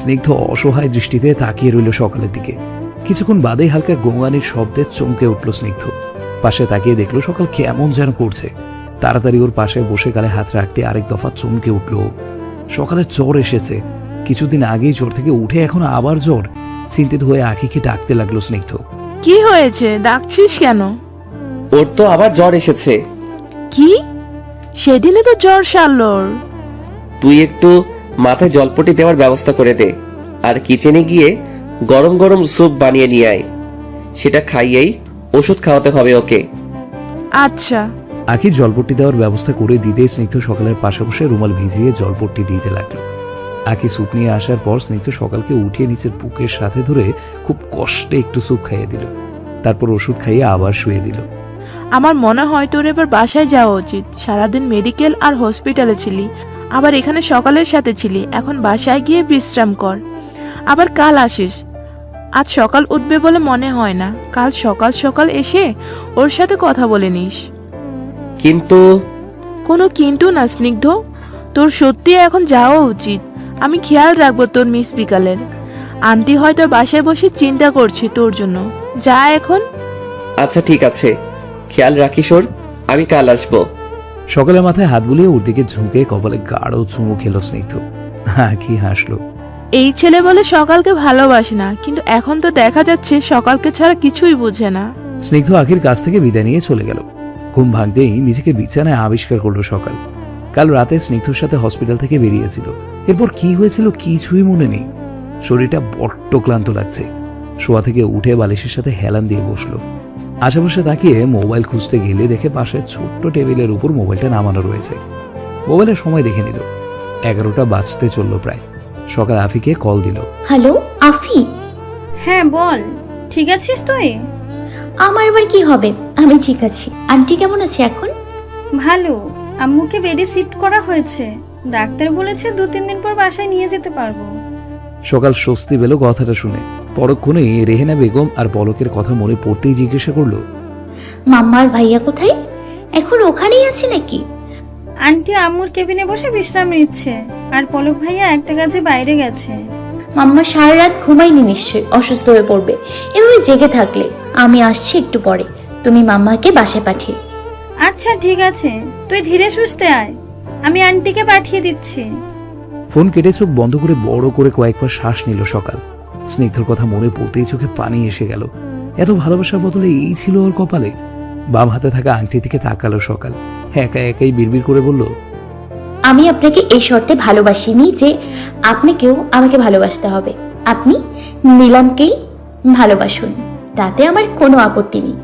স্নিগ্ধ অসহায় দৃষ্টিতে তাকিয়ে রইল সকালের দিকে। কিছুক্ষণ বাদেই হালকা গোঙানির শব্দে চমকে উঠল স্নিগ্ধ। পাশে তাকিয়ে দেখলো সকাল কেমন যেন করছে। তাড়াতাড়ি ওর পাশে বসে গালে হাত রাখতে আরেক দফা চমকে উঠল। সকালের জ্বর এসেছে, কিছুদিন আগেই জ্বর থেকে উঠে এখন আবার জ্বর। চিন্তিত হয়ে আঁখিকে ডাকতে লাগলো স্নিগ্ধ।
কি হয়েছে, ডাকছিস কেন?
ওর তো আবার জ্বর এসেছে।
কি? সেদিনে তো জ্বর সারল ওর।
তুই একটু মাথায় জলপটি দেওয়ার ব্যবস্থা করে দে, আর কিচেনে গিয়ে গরম গরম স্যুপ বানিয়ে নিয়ে আয়। সেটা খাইয়েই ওষুধ খাওয়াতে হবে ওকে।
আচ্ছা।
আঁখি জলপট্টি দেওয়ার ব্যবস্থা করে দিতে স্নিগ্ধ সকালের পাশে বসে রুমাল ভিজিয়ে জলপট্টি দিতে লাগলো। আঁখি স্যুপ নিয়ে আসার পর স্নিগ্ধ সকালকে উঠিয়ে নিচের বুকের সাথে ধরে খুব কষ্টে একটু স্যুপ খাইয়ে দিল। তারপর ওষুধ খাইয়ে আবার শুয়ে দিল।
আমার মনে হয় তোর এবার বাসায় যাওয়া উচিত। সারাদিন মেডিকেল আর হসপিটালে ছিলি, আবার এখানে সকালের সাথে ছিলি। এখন বাসায় গিয়ে বিশ্রাম কর, আবার কাল আসিস। আজ সকাল উঠবে বলে মনে হয় না, কাল সকাল সকাল এসে ওর সাথে কথা বলে নিস।
কিন্তু...
কোনো কিন্তু না স্নিগ্ধ, তোর সত্যি এখন যাওয়া উচিত। আমি খেয়াল রাখবো তোর মিস বিকালের। আন্টি হয়তো বাসায় বসে চিন্তা করছে তোর জন্য। যা এখন।
আচ্ছা ঠিক আছে, খেয়াল রাখিস ওর। আমি কাল আসবো।
সকালের মাথায় হাত বুলিয়ে ওর দিকে ঝুঁকে কপালে গাঢ় চুমু খেল স্নিগ্ধ। আঁখি হাসলো।
এই ছেলে বলে সকালকে ভালোবাসে না, কিন্তু এখন তো দেখা যাচ্ছে সকালকে ছাড়া কিছুই বুঝে না।
স্নিগ্ধ আঁখির কাছ থেকে বিদায় নিয়ে চলে গেল। ঘুম ভাঙতেই নিজেকে বিছানায় আবিষ্কার করলো সকাল। কাল রাতে স্নিগ্ধর সাথে হসপিটাল থেকে বেরিয়েছিল। এরপর কি হয়েছিল কিছুই মনে নেই। শরীরটা বড্ড ক্লান্ত লাগছে। শোয়া থেকে উঠে বালিশের সাথে হেলান দিয়ে বসলো। আশেপাশে তাকিয়ে মোবাইল খুঁজতে গেলে দেখে পাশে ছোট্ট টেবিলের উপর মোবাইলটা নামানো রয়েছে। মোবাইলের সময় দেখে নিল, 11টা বাজতে চললো প্রায়। সকাল আফিকে কল দিল।
হ্যালো আফি।
হ্যাঁ বল, ঠিক আছিস তুই?
আমার এবার কি হবে, আমি ঠিক আছি। আন্টি কেমন আছে এখন?
ভালো, আম্মুকে বেডে শিফট করা হয়েছে। ডাক্তার বলেছে 2-3 দিন পর বাসায় নিয়ে যেতে পারবো।
সকাল স্বস্তি পেল কথাটা শুনে। পরক্ষণে রেহেনা বেগম আর পলকের কথা মনে পড়তেই জিজ্ঞাসা করলো,
মাম্মা আর ভাইয়া কোথায়? এখন ওখানেই আছে নাকি?
আন্টি আম্মুর কেবিনে বসে বিশ্রাম নিচ্ছে, আর পলক ভাইয়া একটা কাজে বাইরে গেছে।
মাম্মা সারা রাত ঘুমায়নি, নিশ্চয়ই অসুস্থ হয়ে পড়বে এভাবে জেগে থাকলে। আমি আসছি একটু পরে, তুমি মাম্মাকে বাসায় পাঠিয়ে।
আচ্ছা ঠিক আছে, তুই ধীরে সুস্থে আয়, আমি আন্টিকে পাঠিয়ে দিচ্ছি।
ফোন কেটে চোখ বন্ধ করে বড় করে কয়েকবার শ্বাস নিল সকাল। স্নিগ্ধর কথা মনে পড়তেই চোখে পানি এসে গেল। এত ভালোবাসার বদলে এই ছিল ওর কপালে। বাম হাতে থাকা আংটি দিকে তাকালো সকাল, একা একাই বিড়বিড় করে বলল,
আমি আপনাকে এই শর্তে ভালোবাসিনি যে আপনাকেও আমাকে ভালোবাসতে হবে। আপনি নীলামকেই ভালোবাসুন, তাতে আমার কোনো আপত্তি নেই।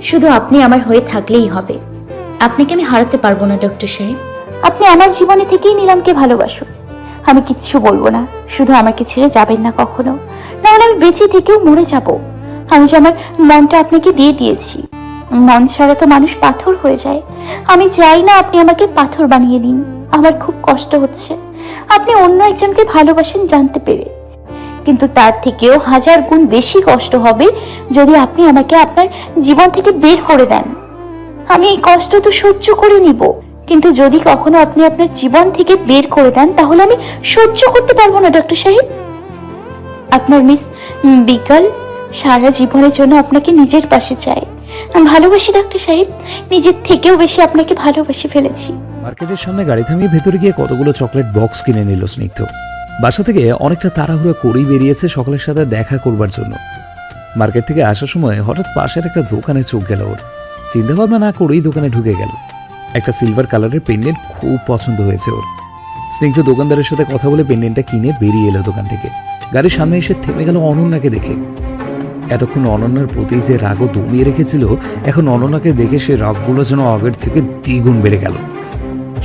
শুধু আপনি আমার হয়ে থাকলেই হবে। আপনাকে আমি হারাতে পারবো না ডক্টর সাহেব। আপনি আমার জীবনে থেকেই নীলামকে ভালোবাসুন। আমি কিচ্ছু বলবো না, শুধু আমাকে ছেড়ে যাবেন না কখনো, নাহলে আমি বেঁচে থেকেও মরে যাব। আমি যে আমার মনটা আপনাকে দিয়ে দিয়েছি, মন ছাড়া তো মানুষ পাথর হয়ে যায়। আমি চাই না আপনি আমাকে পাথর বানিয়ে নিন। আমার খুব কষ্ট হচ্ছে আপনি অন্য একজনকে ভালোবাসেন জানতে পেরে, কিন্তু তার থেকেও 1000 গুণ বেশি কষ্ট হবে যদি আপনি আমাকে আপনার জীবন থেকে বের করে দেন। আমি এই কষ্ট তো সহ্য করে নিব, কিন্তু যদি কখনো আপনি আপনার জীবন থেকে বের করে দেন তাহলে আমি সহ্য করতে পারবো না ডক্টর সাহেব। আপনার মিস বিকাল সারা জীবনের জন্য আপনাকে নিজের পাশে চাই। আমি ভালোবাসি ডক্টর সাহেব, নিজের থেকেও বেশি আপনাকে ভালোবেসে ফেলেছি।
মার্কেটের সামনে গাড়ি থামিয়ে ভেতরে গিয়ে কতগুলো চকলেট বক্স কিনে নিল স্নিগ্ধ। বাসা থেকে অনেকটা তাড়াহুড়া করেই বেরিয়েছে সকালের সাথে দেখা করবার জন্য। মার্কেট থেকে আসার সময় হঠাৎ পাশের একটা দোকানে চোখ গেল ওর। চিন্তা ভাবনা না করেই দোকানে ঢুকে গেল। একটা সিলভার কালারের পেন্ডেন্ট খুব পছন্দ হয়েছে ওর। স্নিগ্ধ দোকানদারের সাথে কথা বলে পেন্ডেন্টটা কিনে বেরিয়ে এলো দোকান থেকে। গাড়ির সামনে এসে থেমে গেল অনন্যাকে দেখে। এতক্ষণ অনন্যার প্রতি যে রাগও দমিয়ে রেখেছিল, এখন অনন্যাকে দেখে সে রাগগুলো যেন আগের থেকে দ্বিগুণ বেড়ে গেল।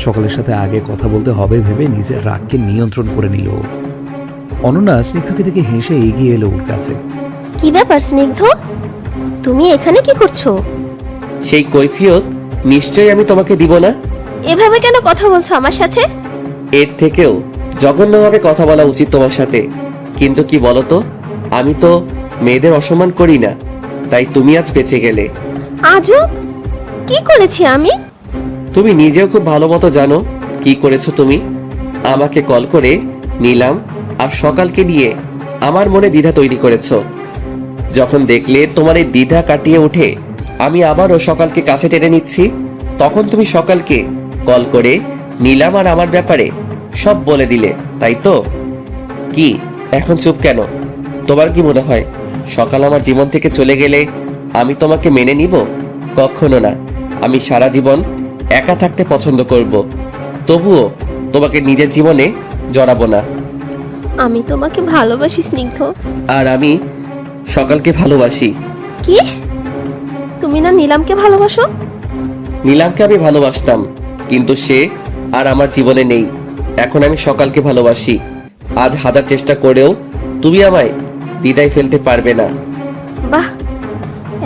সকালের সাথে আগে কথা বলতে হবে ভেবে নিজের রাগকে নিয়ন্ত্রণ করে নিল। অনন্যা স্নিগ্ধকে দেখে হেসে এগিয়ে এলো ওর কাছে।
কি ব্যাপার স্নিগ্ধ, তুমি এখানে কি করছো?
সেই কৈফিয়ত নিশ্চয়ই আমি তোমাকে দিব না।
এভাবে কেন কথা বলছো আমার সাথে?
এর থেকেও জঘন্যভাবে কথা বলা উচিত তোমার সাথে। কিন্তু কি বলতো, আমি তো মেয়েদের অসম্মান করি না, তাই তুমি আজ বেঁচে গেলে।
আজও কি করেছি আমি?
তুমি নিজেও খুব ভালো মতো জানো কি করেছো তুমি। আমাকে কল করে নিলাম আর সকালকে নিয়ে আমার মনে দ্বিধা তৈরি করেছো। যখন দেখলে তোমার এই দ্বিধা কাটিয়ে উঠে আমি আবারও সকালকে কাছে টেনে নিচ্ছি, তখন তুমি সকালকে কল করে নিলাম আর আমার ব্যাপারে সব বলে দিলে, তাই তো? কি এখন চুপ কেন? তোমার কি মনে হয় সকাল আমার জীবন থেকে চলে গেলে আমি তোমাকে মেনে নিব? কখনো না। আমি সারা জীবন একা থাকতে পছন্দ করব, তবুও তোমাকে নিজের জীবনে জড়াবো না।
আমি তোমাকে ভালোবাসি স্নিগ্ধ।
আর আমি সকালকে ভালোবাসি।
কি? তুমি না নীলামকে ভালোবাসো?
নীলামকে আমি ভালোবাসতাম, কিন্তু সে আর আমার জীবনে নেই। এখন আমি সকালকে ভালোবাসি। আজ 1000 চেষ্টা করেও তুমি আমায় দ্বিধায় ফেলতে পারবে না।
বাহ,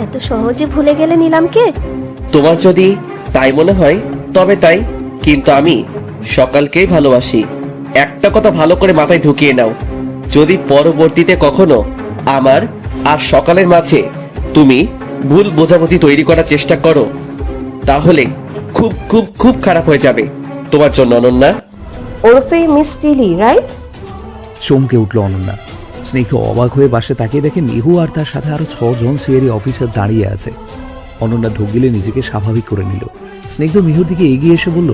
এত সহজে ভুলে গেলে নীলামকে?
তোমার যদি তাই মনে হয় তবে তাই, কিন্তু আমি সকালকেই ভালোবাসি। একটা কথা ভালো করে মাথায় ঢুকিয়ে নাও, যদি পরবর্তীতে কখনো আমার আর সকালের মাঝে তুমি ভুল বোঝাবুঝি তৈরি করার চেষ্টা করো, তাহলে খুব খুব খুব খারাপ হয়ে যাবে তোমার জন্য অনন্যা।
ওরফে মিস টিলি, রাইট?
চমকে উঠল অনন্যা। স্নিগ্ধ অবাক হয়ে পাশে তাকিয়ে দেখে মিহু আর তার সাথে আরো 6 জন সিআইডি অফিসার দাঁড়িয়ে আছে। অনন্যা ঢুক গিলে নিজেকে স্বাভাবিক করে নিল। স্নিগ্ধ মিহুর দিকে এগিয়ে এসে বলল,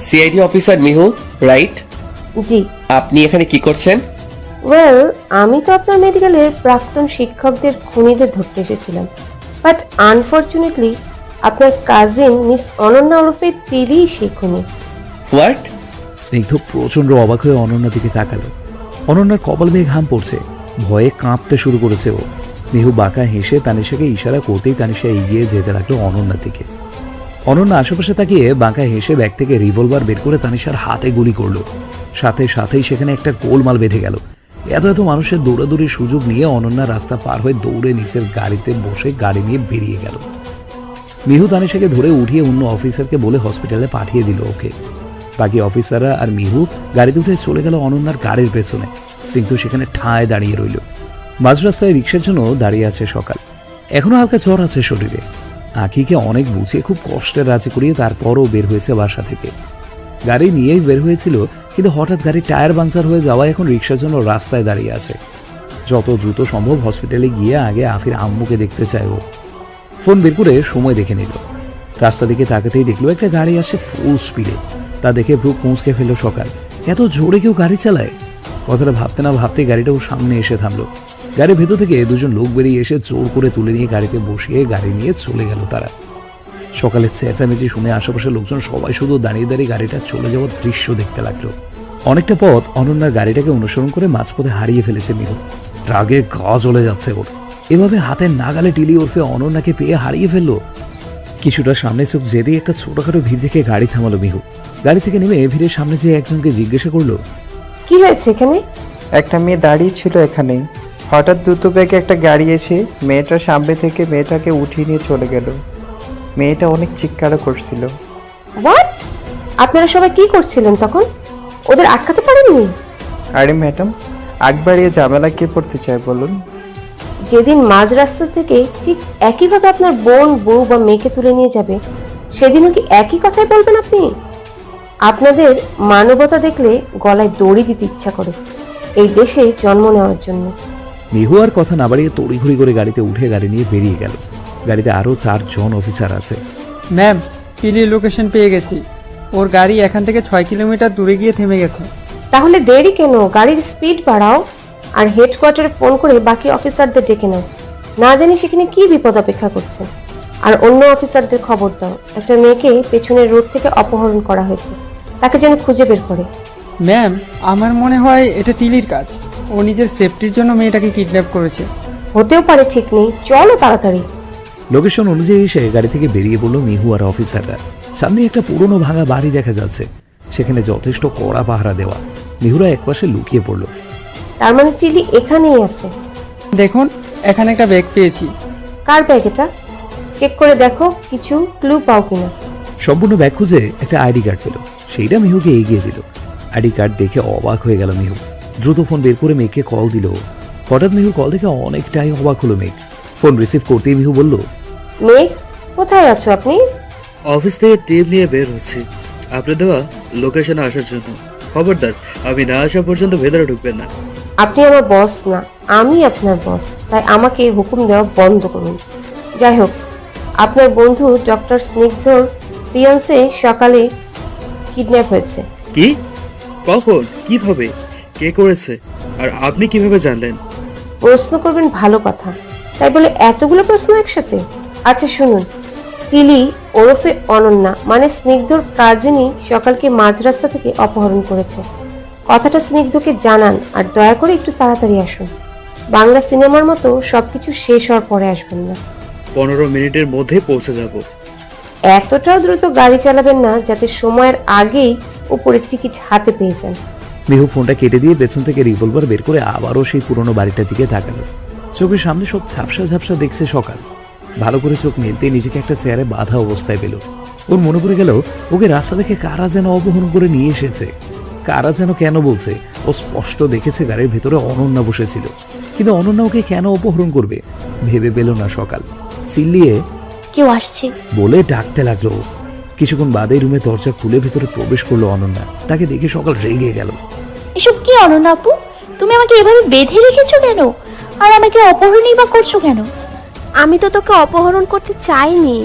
সিআইডি অফিসার মিহু, রাইট?
জি।
আপনি এখানে কি করছেন?
ওয়েল, আমি তো আপনার মেডিকেলের প্রাক্তন শিক্ষকদের খুনিদের ধরতে এসেছিলাম, বাট আনফর্চুনেটলি আপনার কাজিন মিস অনন্যা ওরফে টিলি সেই খুনি।
হোয়াট?
স্নিগ্ধ প্রচন্ড অবাক হয়ে অনন্যার দিকে তাকালো। অনন্যার কপাল বেয়ে ঘাম পড়ছে, ভয়ে কাঁপতে শুরু করেছে ও। মিহু বাঁকা হেসে তানিশাকে ইশারা করতেই তানিশা এগিয়ে যেতে লাগলো অনন্যার দিকে। অনন্যা আশেপাশে তাকিয়ে বাঁকা হেসে ব্যাগ থেকে রিভলভার বের করে তানিশার হাতে গুলি করলো। সাথে সাথেই সেখানে একটা গোলমাল বেঁধে গেল। এত এত মানুষের দৌড়াদৌড়ির সুযোগ নিয়ে অনন্যা রাস্তা পার হয়ে দৌড়ে নিচের গাড়িতে বসে গাড়ি নিয়ে বেরিয়ে গেল। মিহু তানিশাকে ধরে উঠিয়ে অন্য অফিসারকে বলে হসপিটালে পাঠিয়ে দিল ওকে। বাকি অফিসাররা আর মিহু গাড়িতে উঠে চলে গেল অনন্যার গাড়ির পেছনে। স্নিগ্ধ সেখানে ঠায় দাঁড়িয়ে রইল। মাঝ রাস্তায় রিক্সার জন্য দাঁড়িয়ে আছে সকাল। এখনো হালকা জ্বর আছে শরীরে। আঁখিকে অনেক বুঝিয়ে খুব কষ্টে রাজি করিয়ে তারপরও বের হয়েছে বাসা থেকে। গাড়ি নিয়েই বের হয়েছিল, কিন্তু হঠাৎ গাড়ির টায়ার পাংচার হয়ে যাওয়ায় এখন রিক্সার জন্য রাস্তায় দাঁড়িয়ে আছে। যত দ্রুত সম্ভব হসপিটালে গিয়ে আগে আফির আম্মুকে দেখতে চায় ও। ফোন বের করে সময় দেখে নিল। রাস্তা দিকে তাকাতেই দেখলো একটা গাড়ি আসে ফুল স্পিডে। তা দেখে ভ্রু কুঁচকে ফেললো সকাল। এত জোরে কেউ গাড়ি চালায়? কথাটা ভাবতে না ভাবতে গাড়িটা ওর সামনে এসে থামলো। গাড়ির ভেতর থেকে দুজন লোক বেরিয়ে এসে জোর করে তুলে নিয়ে গাড়িতে বসিয়ে গাড়ি নিয়ে চলে গেল তারা। সকালের চেঁচামেচি শুনে আশেপাশের লোকজন সবাই শুধু দাঁড়িয়ে দাঁড়িয়ে গাড়িটা চলে যাওয়ার দৃশ্য দেখতে লাগলো। অনেকটা পথ অনন্যার গাড়িটাকে অনুসরণ করে মাঝপথে হারিয়ে ফেলেছে মিহু। রাগে গা জ্বলে যাচ্ছে ওর। এভাবে হাতের নাগালে টিলি ওরফে অনন্যাকে পেয়ে হারিয়ে ফেললো। কিছুটা সামনে চোখ যেতেই একটা ছোটখাটো ভিড় থেকে গাড়ি থামালো মিহু। গাড়ি থেকে নেমে ভিড়ের সামনে যেয়ে একজনকে জিজ্ঞাসা করলো,
কি হয়েছে এখানে?
একটা মেয়ে দাঁড়িয়ে ছিল এখানে, হঠাৎ দ্রুত বেগে একটা গাড়ি এসে মেয়েটার সামনে থেকে মেয়েটাকে উঠিয়ে নিয়ে চলে গেল। মেয়েটা অনেক চিৎকারও করছিল।
হোয়াট? আপনারা সবাই কি করছিলেন তখন? ওদের আটকাতে পারেননি?
আরে ম্যাডাম, আগ বাড়িয়ে ঝামেলা কে পড়তে চায় বলুন?
যেদিন মাঝ রাস্তা থেকে ঠিক একইভাবে আপনার বোন, বউ বা মেয়েকে তুলে নিয়ে যাবে, সেদিনও কি একই কথাই বলবেন আপনি? আপনাদের মানবতা দেখলে গলায় দড়ি দিতে ইচ্ছা করে এই দেশে জন্ম নেওয়ার জন্য।
মিহু আর কথা না বাড়িয়ে তড়িঘড়ি করে গাড়িতে উঠে গাড়ি নিয়ে বেরিয়ে গেল। গাড়িতে আরো 4 জন অফিসার আছে।
ম্যাম, টিলির লোকেশন পেয়ে গেছি। ওর গাড়ি এখান থেকে 6 কিলোমিটার দূরে গিয়ে থেমে গেছে।
তাহলে দেরি কেন? গাড়ির স্পিড বাড়াও আর হেডকোয়ার্টারে ফোন করে বাকি অফিসারদের ডেকে নাও। না জানি সেখানে কি বিপদ অপেক্ষা করছে। আর অন্য অফিসারদের খবর দাও, একটা মেয়েকে পেছনের রোড থেকে অপহরণ করা হয়েছে, তাকে যেন খুঁজে বের করে।
ম্যাম, আমার মনে হয় এটা টিলির কাজ। ও নিজের সেফটির জন্য মেয়েটাকে কিডন্যাপ করেছে।
হতেও পারে, ঠিক নেই। চলো তাড়াতাড়ি।
লোকেশন অনুযায়ী এসে গাড়ি থেকে বেরিয়ে পড়লো মিহু আর অফিসাররা। সামনে একটা পুরনো ভাঙা বাড়ি দেখা যাচ্ছে, সেখানে যথেষ্ট কড়া পাহারা দেওয়া। মিহুরা একপাশে লুকিয়ে পড়লো।
তার মানে টিলি এখানেই আছে।
দেখুন, এখানে একটা ব্যাগ পেয়েছি।
কার ব্যাগ এটা? চেক করে দেখো কিছু ক্লু পাও কিনা।
সম্পূর্ণ ব্যাগ খুঁজে একটা আইডি কার্ড পেল, সেইটা মিহুকে এগিয়ে দিল। আইডি কার্ড দেখে অবাক হয়ে গেল মিহু। দ্রুত ফোন বের করে মেয়েকে কল দিল। হঠাৎ মিহুর কল দেখে অনেকটাই অবাক হলো মেঘ। ফোন রিসিভ করতেই মিহু বলল,
মেঘ, কোথায় আছো আপনি?
অফিস থেকে টিম নিয়ে বের হচ্ছি আপনার দেওয়া লোকেশনে আসার জন্য। খবরদার, আমি না আসা পর্যন্ত ভেতরে ঢুকবেন না।
আপনি আমার বস না, আমি আপনার বস, তাই আমাকে হুকুম দেওয়া বন্ধ করুন। যাই হোক, আপনার বন্ধু ডক্টর স্নিগ্ধর ফিয়ান্সে সকালে কিডন্যাপ হয়েছে।
কি? কখন? কিভাবে? কে করেছে? আর আপনি কিভাবে জানলেন?
প্রশ্ন করবেন ভালো কথা, তাই বলে এতগুলো প্রশ্ন একসাথে? আচ্ছা শুনুন, টিলি ওরফে অনন্যা মানে স্নিগ্ধর কাজিনই সকালকে মাঝ রাস্তা থেকে অপহরণ করেছে। কথাটা স্নিগ্ধকে জানান আর দয়া করে একটু তাড়াতাড়ি আসুন। বাংলা সিনেমার মতো সবকিছু শেষ হওয়ার পরে আসবেন না।
15 মিনিটের মধ্যে পৌঁছে যাব।
এতটাও দ্রুত গাড়ি চালাবেন না যাতে সময়ের আগেই উপরের টিকিট হাতে পেয়ে যান।
মিহু ফোনটা কেটে দিয়ে পেছন থেকে রিভলভার বের করে আবারও সেই পুরনো বাড়িটার দিকে তাকালো। চোখের সামনে সব ঝাপসা ঝাপসা দেখছে সকাল। ভালো করে চোখ মেলতে নিজেকে একটা চেয়ারে বাঁধা অবস্থায় পেল। ওর মনে পড়ে গেল ওকে রাস্তা দেখে কারা যেন অপহরণ করে নিয়ে এসেছে। কারা যেন কেন বলছে? ও স্পষ্ট দেখেছে গাড়ির ভেতরে অনন্যা বসেছিল, কিন্তু অনন্যা ওকে কেন অপহরণ করবে ভেবে পেল না সকাল। চিল্লিয়ে
কেউ আসছে
বলে ডাকতে লাগলো। কিছুক্ষণ বাদে রুমে দরজা খুলে ভেতরে প্রবেশ করলো অনন্যা। তাকে দেখে সকাল রেগে গেল।
এসব কি অনন্যা আপু? তুমি আমাকে এভাবে বেঁধে রেখেছো কেন? আর আমাকে অপহরণই বা করছো কেন?
আমি তো তোকে অপহরণ করতে চাইনি।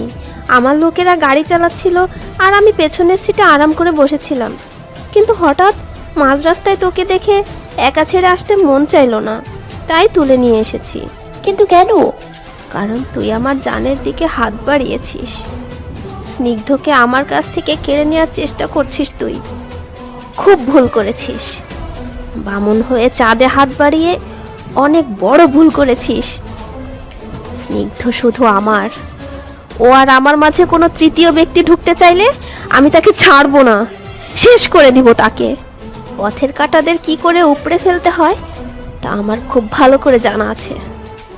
আমার লোকেরা গাড়ি চালাচ্ছিল আর আমি পেছনের সিটে আরাম করে বসেছিলাম, কিন্তু হঠাৎ মাঝ রাস্তায় তোকে দেখে একা ছেড়ে আসতে মন চাইলো না, তাই তুলে নিয়ে এসেছি।
কিন্তু কেন?
কারণ তুই আমার জানের দিকে হাত বাড়িয়েছিস। স্নিগ্ধকে আমার কাছ থেকে কেড়ে নেওয়ার চেষ্টা করছিস তুই। খুব ভুল করেছিস। বামন হয়ে চাঁদে হাত বাড়িয়ে অনেক বড় ভুল করেছিস। স্নিগ্ধ শুধু আমার। ও আর আমার মাঝে কোনো তৃতীয় ব্যক্তি ঢুকতে চাইলে আমি তাকে ছাড়বো না, শেষ করে দিব তাকে। পথের কাঁটাদের কি করে উপড়ে ফেলতে হয় তা আমার খুব ভালো করে জানা আছে।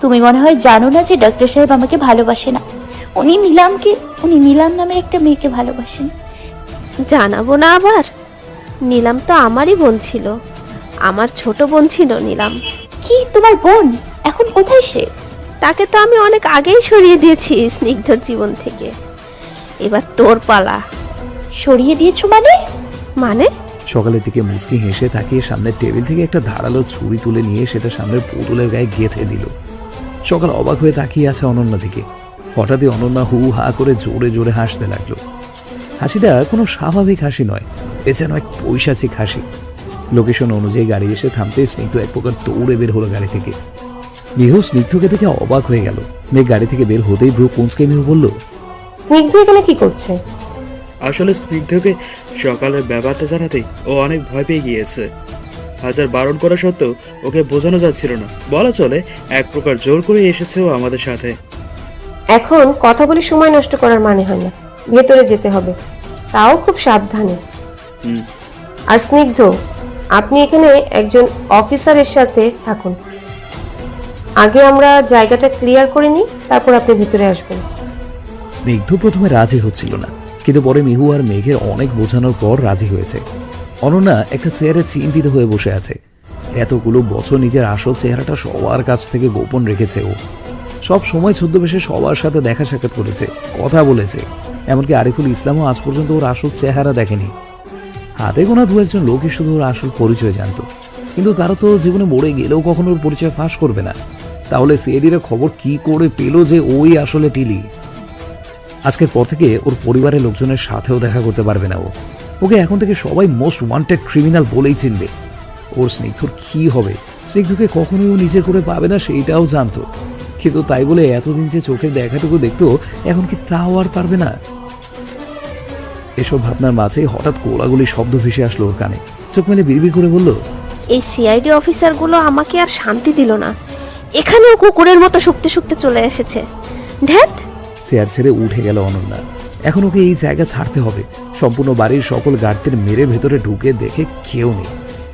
তুমি মনে হয় জানো না যে ডাক্তার সাহেব আমাকে ভালোবাসে না। উনি নীলাম নামের একটা মেয়েকে ভালোবাসেন।
জানাবো না আবার? নীলাম তো আমারই বোন ছিল, আমার ছোট বোন ছিল নীলাম।
কি, তোমার বোন? এখন কোথায় সে?
তাকে তো আমি অনেক আগেই সরিয়ে দিয়েছি স্নিগ্ধর জীবন থেকে। এবার তোর পালা।
সরিয়ে দিয়েছো মানে?
মানে?
সকালের দিকে মুচকি হেসে তাকিয়ে সামনের টেবিল থেকে একটা ধারালো ছুরি তুলে নিয়ে সেটা সামনের পুতুলের গায়ে গেঁথে দিল। সকাল অবাক হয়ে তাকিয়ে আছে অনন্যা দিকে। হঠাৎই অনন্যা হু হা করে জোরে জোরে হাসতে লাগলো। হাসিটা কোনো স্বাভাবিক হাসি নয়, এ যেন এক পৈশাচিক হাসি। লোকেশন অনুযায়ী গাড়ি এসে থামতে স্নিগ্ধ এক প্রকার দৌড়ে বের হলো গাড়ি থেকে। মিহু স্নিগ্ধকে দেখে অবাক হয়ে গেল। মেঘ গাড়ি থেকে বের হতেই ভ্রু কুঁচকে মিহু বলল,
স্নিগ্ধ এখানে কি করছে?
আসলে স্নিগ্ধকে সকালের ব্যাপারটা জানাতেই ও অনেক ভয় পেয়ে গিয়েছে। হাজার বারণ করা সত্ত্বেও ওকে বোঝানো যাচ্ছিল না, বলা চলে এক প্রকার জোর করে এসেছে ও আমাদের সাথে।
এখন কথা বলে সময় নষ্ট করার মানে হয় না, ভেতরে যেতে হবে, তাও খুব সাবধানে। আর স্নিগ্ধ, আপনি এখানে একজন অফিসারের সাথে থাকুন। আগে আমরা জায়গাটা ক্লিয়ার করে নিই, তারপর আপনি ভিতরে আসবেন।
স্নিগ্ধ প্রথমে রাজি হচ্ছিল না, কিন্তু পরে মিহু আর মেঘের অনেক বোঝানোর পর রাজি হয়েছে। অনন্যা একটা চেয়ারে চিন্তিত হয়ে বসে আছে। এতগুলো বছর নিজের আসল চেহারাটা সবার কাছ থেকে গোপন রেখেছে ও। সব সময় ছদ্মবেশে সবার সাথে দেখা সাক্ষাৎ করেছে, কথা বলেছে, এমনকি আরিফুল ইসলামও আজ পর্যন্ত ওর আসল চেহারা দেখেনি। হাতে গোনা দু একজন লোকই শুধু ওর আসল পরিচয় জানত, কিন্তু তারা তো জীবনে মরে গেলেও কখনো ওর পরিচয় ফাঁস করবে না। তাহলে সিআইডির খবর কি করে পেল যে ওই আসলে টিলি? আজকের পর থেকে ওর পরিবারের লোকজনের সাথেও দেখা করতে পারবে না ও। ওকে এখন থেকে সবাই মোস্ট ওয়ান্টেড ক্রিমিনাল বলেই চিনবে। ওর স্নিগ্ধর কি হবে? স্নিগ্ধকে কখনোই ও নিজে করে পাবে না সেইটাও জানতো, কিন্তু তাই বলে এতদিন যে চোখের দেখাটুকু দেখতো, এখন কি তাও আর পারবে না? এসব ভাবনার মাঝে হঠাৎ গোলাগুলি শব্দ ভেসে আসলো ওর কানে। চোখ মেলে বিড়বিড় করে বলল,
এই সিআইডি অফিসারগুলো আমাকে আর শান্তি দিল না। এখানেও কুকুরের মতো শুকতে শুকতে চলে এসেছে। ধ্যাত!
চেয়ার ছেড়ে উঠে গেল অনন্যা। এখন ওকে এই জায়গা ছাড়তে হবে। সম্পূর্ণ বাড়ির সকল গার্ডদের মেরে ভেতরে ঢুকে দেখে কেউ নেই।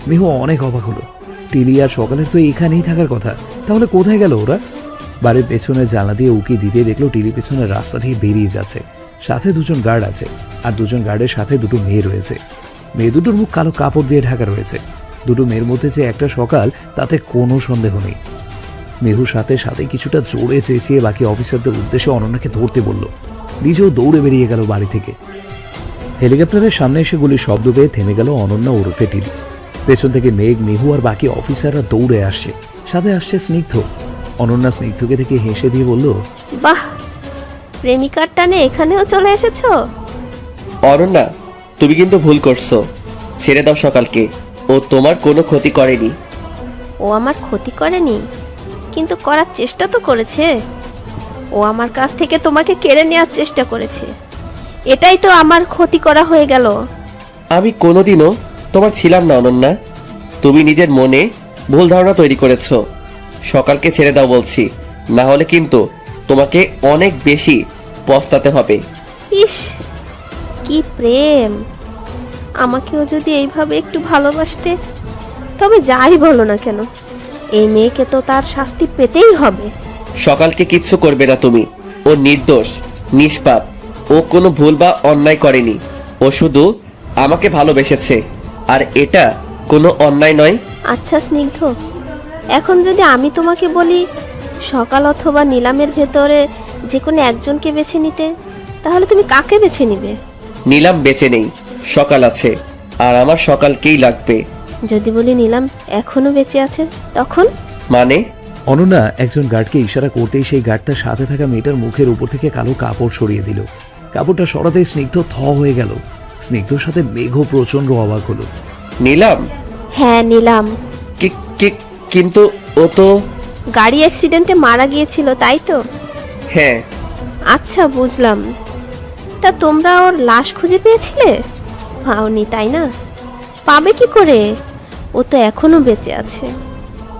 মেহু অনেক অবাক হলো। টিলি আর সকালের তো এখানেই থাকার কথা, তাহলে কোথায় গেল ওরা? বাড়ির পেছনে জানলা দিয়ে উকি দিতে দেখলো টিলি পেছনের রাস্তা থেকে বেরিয়ে যাচ্ছে। সাথে দুজন গার্ড আছে, আর দুজন গার্ডের সাথে দুটো মেয়ে রয়েছে। মেয়ে দুটোর মুখ কালো কাপড় দিয়ে ঢাকা রয়েছে। দুটো মেয়ের মধ্যে যে একটা সকাল, তাতে কোনো সন্দেহ নেই। মেহুর সাথে সাথে কিছুটা জোরে চেঁচিয়ে বাকি অফিসারদের উদ্দেশ্যে অনন্যাকে ধরতে বলল। নিজেও দৌড়ে বেরিয়ে গেল বাড়ি থেকে। হেলিকপ্টারের সামনে এসে গুলির শব্দ পেয়ে থেমে গেল অনন্যা ওরফে টিলি। পেছন থেকে মেঘ, মেহু আর বাকি অফিসাররা দৌড়ে আসছে, সাথে আসছে স্নিগ্ধ। অনন্যা স্নিগ্ধকে দেখে হেসে দিয়ে বলল,
বাহ, প্রেমিকার টানে এখানেও চলে এসেছো।
অরণ্যা, তুমি কিন্তু ভুল করছো। ছেড়ে দাও সকালকে, ও তোমার কোনো ক্ষতি করেনি।
ও আমার ক্ষতি করেনি, কিন্তু করার চেষ্টা তো করেছে। ও আমার কাছ থেকে তোমাকে কেড়ে নেওয়ার চেষ্টা করেছে, এটাই তো আমার ক্ষতি করা হয়ে গেল।
আমি কোনোদিনও তোমার ছিলাম না অনন্যা। তুমি নিজের মনে ভুল ধারণা তৈরি করেছো। সকালকে ছেড়ে দাও বলছি, না হলে কিন্তু তোমাকে অনেক বেশি পস্তাতে হবে।
ইস, কি প্রেম! আমাকেও যদি এইভাবে একটু ভালোবাসতে, তবে যাই বলো না কেন, এই মেয়েকে তো তার শাস্তি পেতেই হবে।
সকালকে কিচ্ছু করবে না তুমি। ও নির্দোষ, নিষ্পাপ। ও কোনো ভুল বা অন্যায় করেনি। ও শুধু আমাকে ভালোবেসেছে, আর এটা কোনো অন্যায় নয়।
আচ্ছা স্নিগ্ধ, এখন যদি আমি তোমাকে বলি সকাল অথবা নিলামের ভেতরে যে কোনো একজনকে বেছে নিতে, তাহলে তুমি কাকে বেছে নিবে?
নিলাম বেঁচে নেই, সকাল আছে, আর আমার সকালকেই লাগবে।
যদি বলি নিলাম এখনো বেঁচে আছে, তখন?
মানে?
অনন্যা একজন গার্ডকে ইশারা করতেই সেই গার্ড তার সাথে থাকা মেয়েটার মুখের উপর থেকে কালো কাপড় সরিয়ে দিল। কাপড়টা সরাতেই স্নিগ্ধ থ হয়ে গেল। স্নিগ্ধর সাথে মেঘও প্রচন্ড অবাক হলো।
নিলাম?
হ্যাঁ, নিলাম।
কিন্তু ও তো
গাড়ি অ্যাক্সিডেন্টে মারা গিয়েছিল, তাই তো?
হ্যাঁ।
আচ্ছা, বুঝলাম। তা তোমরা ওর লাশ খুঁজে পেয়েছিলে? পাওনি, তাই না? পাবে কি করে? ও তো এখনো বেঁচে আছে।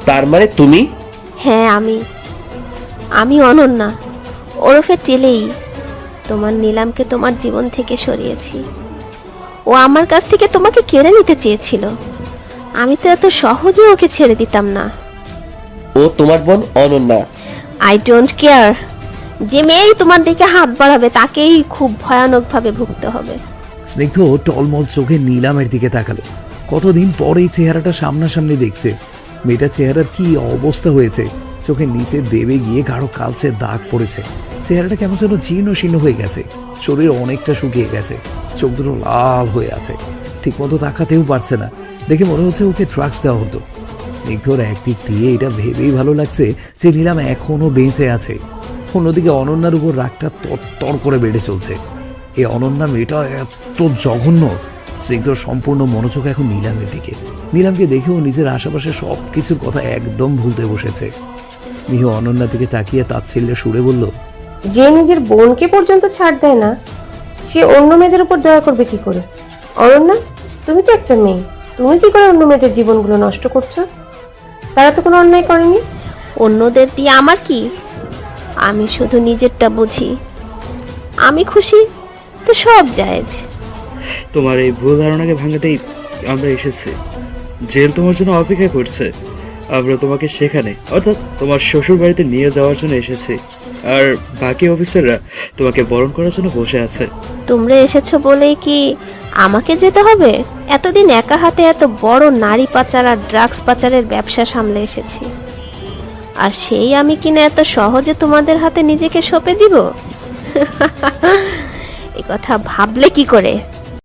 তার মানে তুমি?
হ্যাঁ, আমি অনন্যা ওরফে টেলেই। তোমার নিলামকে তোমার জীবন থেকে সরিয়েছি। ও আমার কাছ থেকে তোমাকে কেড়ে নিতে চেয়েছিল। আমি তো এত সহজে ওকে ছেড়ে দিতাম না।
ও তোমার বোন অনন্যা।
I don't care. যে মেয়েই তোমার দিকে হাত বাড়াবে তাকেই খুব ভয়ানকভাবে ভুগতে হবে।
স্নিগ্ধ টলমল চোখে নিলামের দিকে তাকালো। কতদিন পরে এই চেহারাটা সামনাসামনি দেখছে। মেয়েটার চেহারার কি অবস্থা হয়েছে! চোখের নিচে দেবে গিয়ে গাঢ় কালচে দাগ পড়েছে। চেহারাটা কেমন যেন জীর্ণ শীর্ণ হয়ে গেছে, শরীর অনেকটা শুকিয়ে গেছে, চোখ দুটো লাল হয়ে আছে, ঠিকমতো তাকাতেও পারছে না। দেখে মনে হচ্ছে ওকে ড্রাগস দেওয়া হতো। স্নিগ্ধর একদিক দিয়ে এটা ভেবেই ভালো লাগছে যে নীলাম এখনো বেঁচে আছে, অন্যদিকে অনন্যার উপর রাগটা তর করে বেড়ে চলছে। এই অনন্যা মেয়েটা এত জঘন্য। স্নিগ্ধর সম্পূর্ণ মনোযোগ এখন নীলামের দিকে। নীলামকে দেখেও নিজের আশেপাশে সব কিছুর কথা একদম ভুলতে বসেছে। মিহু অনন্যার দিকে তাকিয়ে তাচ্ছিল্যের সুরে বলল,
যে নিজের বোনকে পর্যন্ত ছাড় দেয় না, সে অন্য মেয়েদের উপর দয়া করবে কি করে? অনন্যা, তুমি তো একটা মেয়ে, তুমি কি করে অন্য মেয়েদের জীবনগুলো নষ্ট করছো? তারা তো কোনো অন্যায় করেনি।
অন্যদের দিয়ে আমার কি? আমি শুধু নিজেরটা বুঝি। আমি খুশি তো সব জায়েজ।
তোমার এই ভুল ধারণাকে ভাঙাতেই আমরা এসেছি। জেল তোমার জন্য অপেক্ষা করছে। আমরা তোমাকে সেখানে, অর্থাৎ তোমার শ্বশুর বাড়িতে নিয়ে যাওয়ার জন্য এসেছি, আর বাকি অফিসাররা তোমাকে বরণ করার জন্য বসে আছে।
তোমরা এসেছো বলেই কি আমাকে যেতে হবে? এতদিন একা হাতে এত বড় নারী পাচার আর ড্রাগস পাচারের ব্যবসা সামলে এসেছি, আর সেই আমি কিনা এত সহজে তোমাদের হাতে নিজেকে সঁপে দিব? এ কথা ভাবলে কি করে?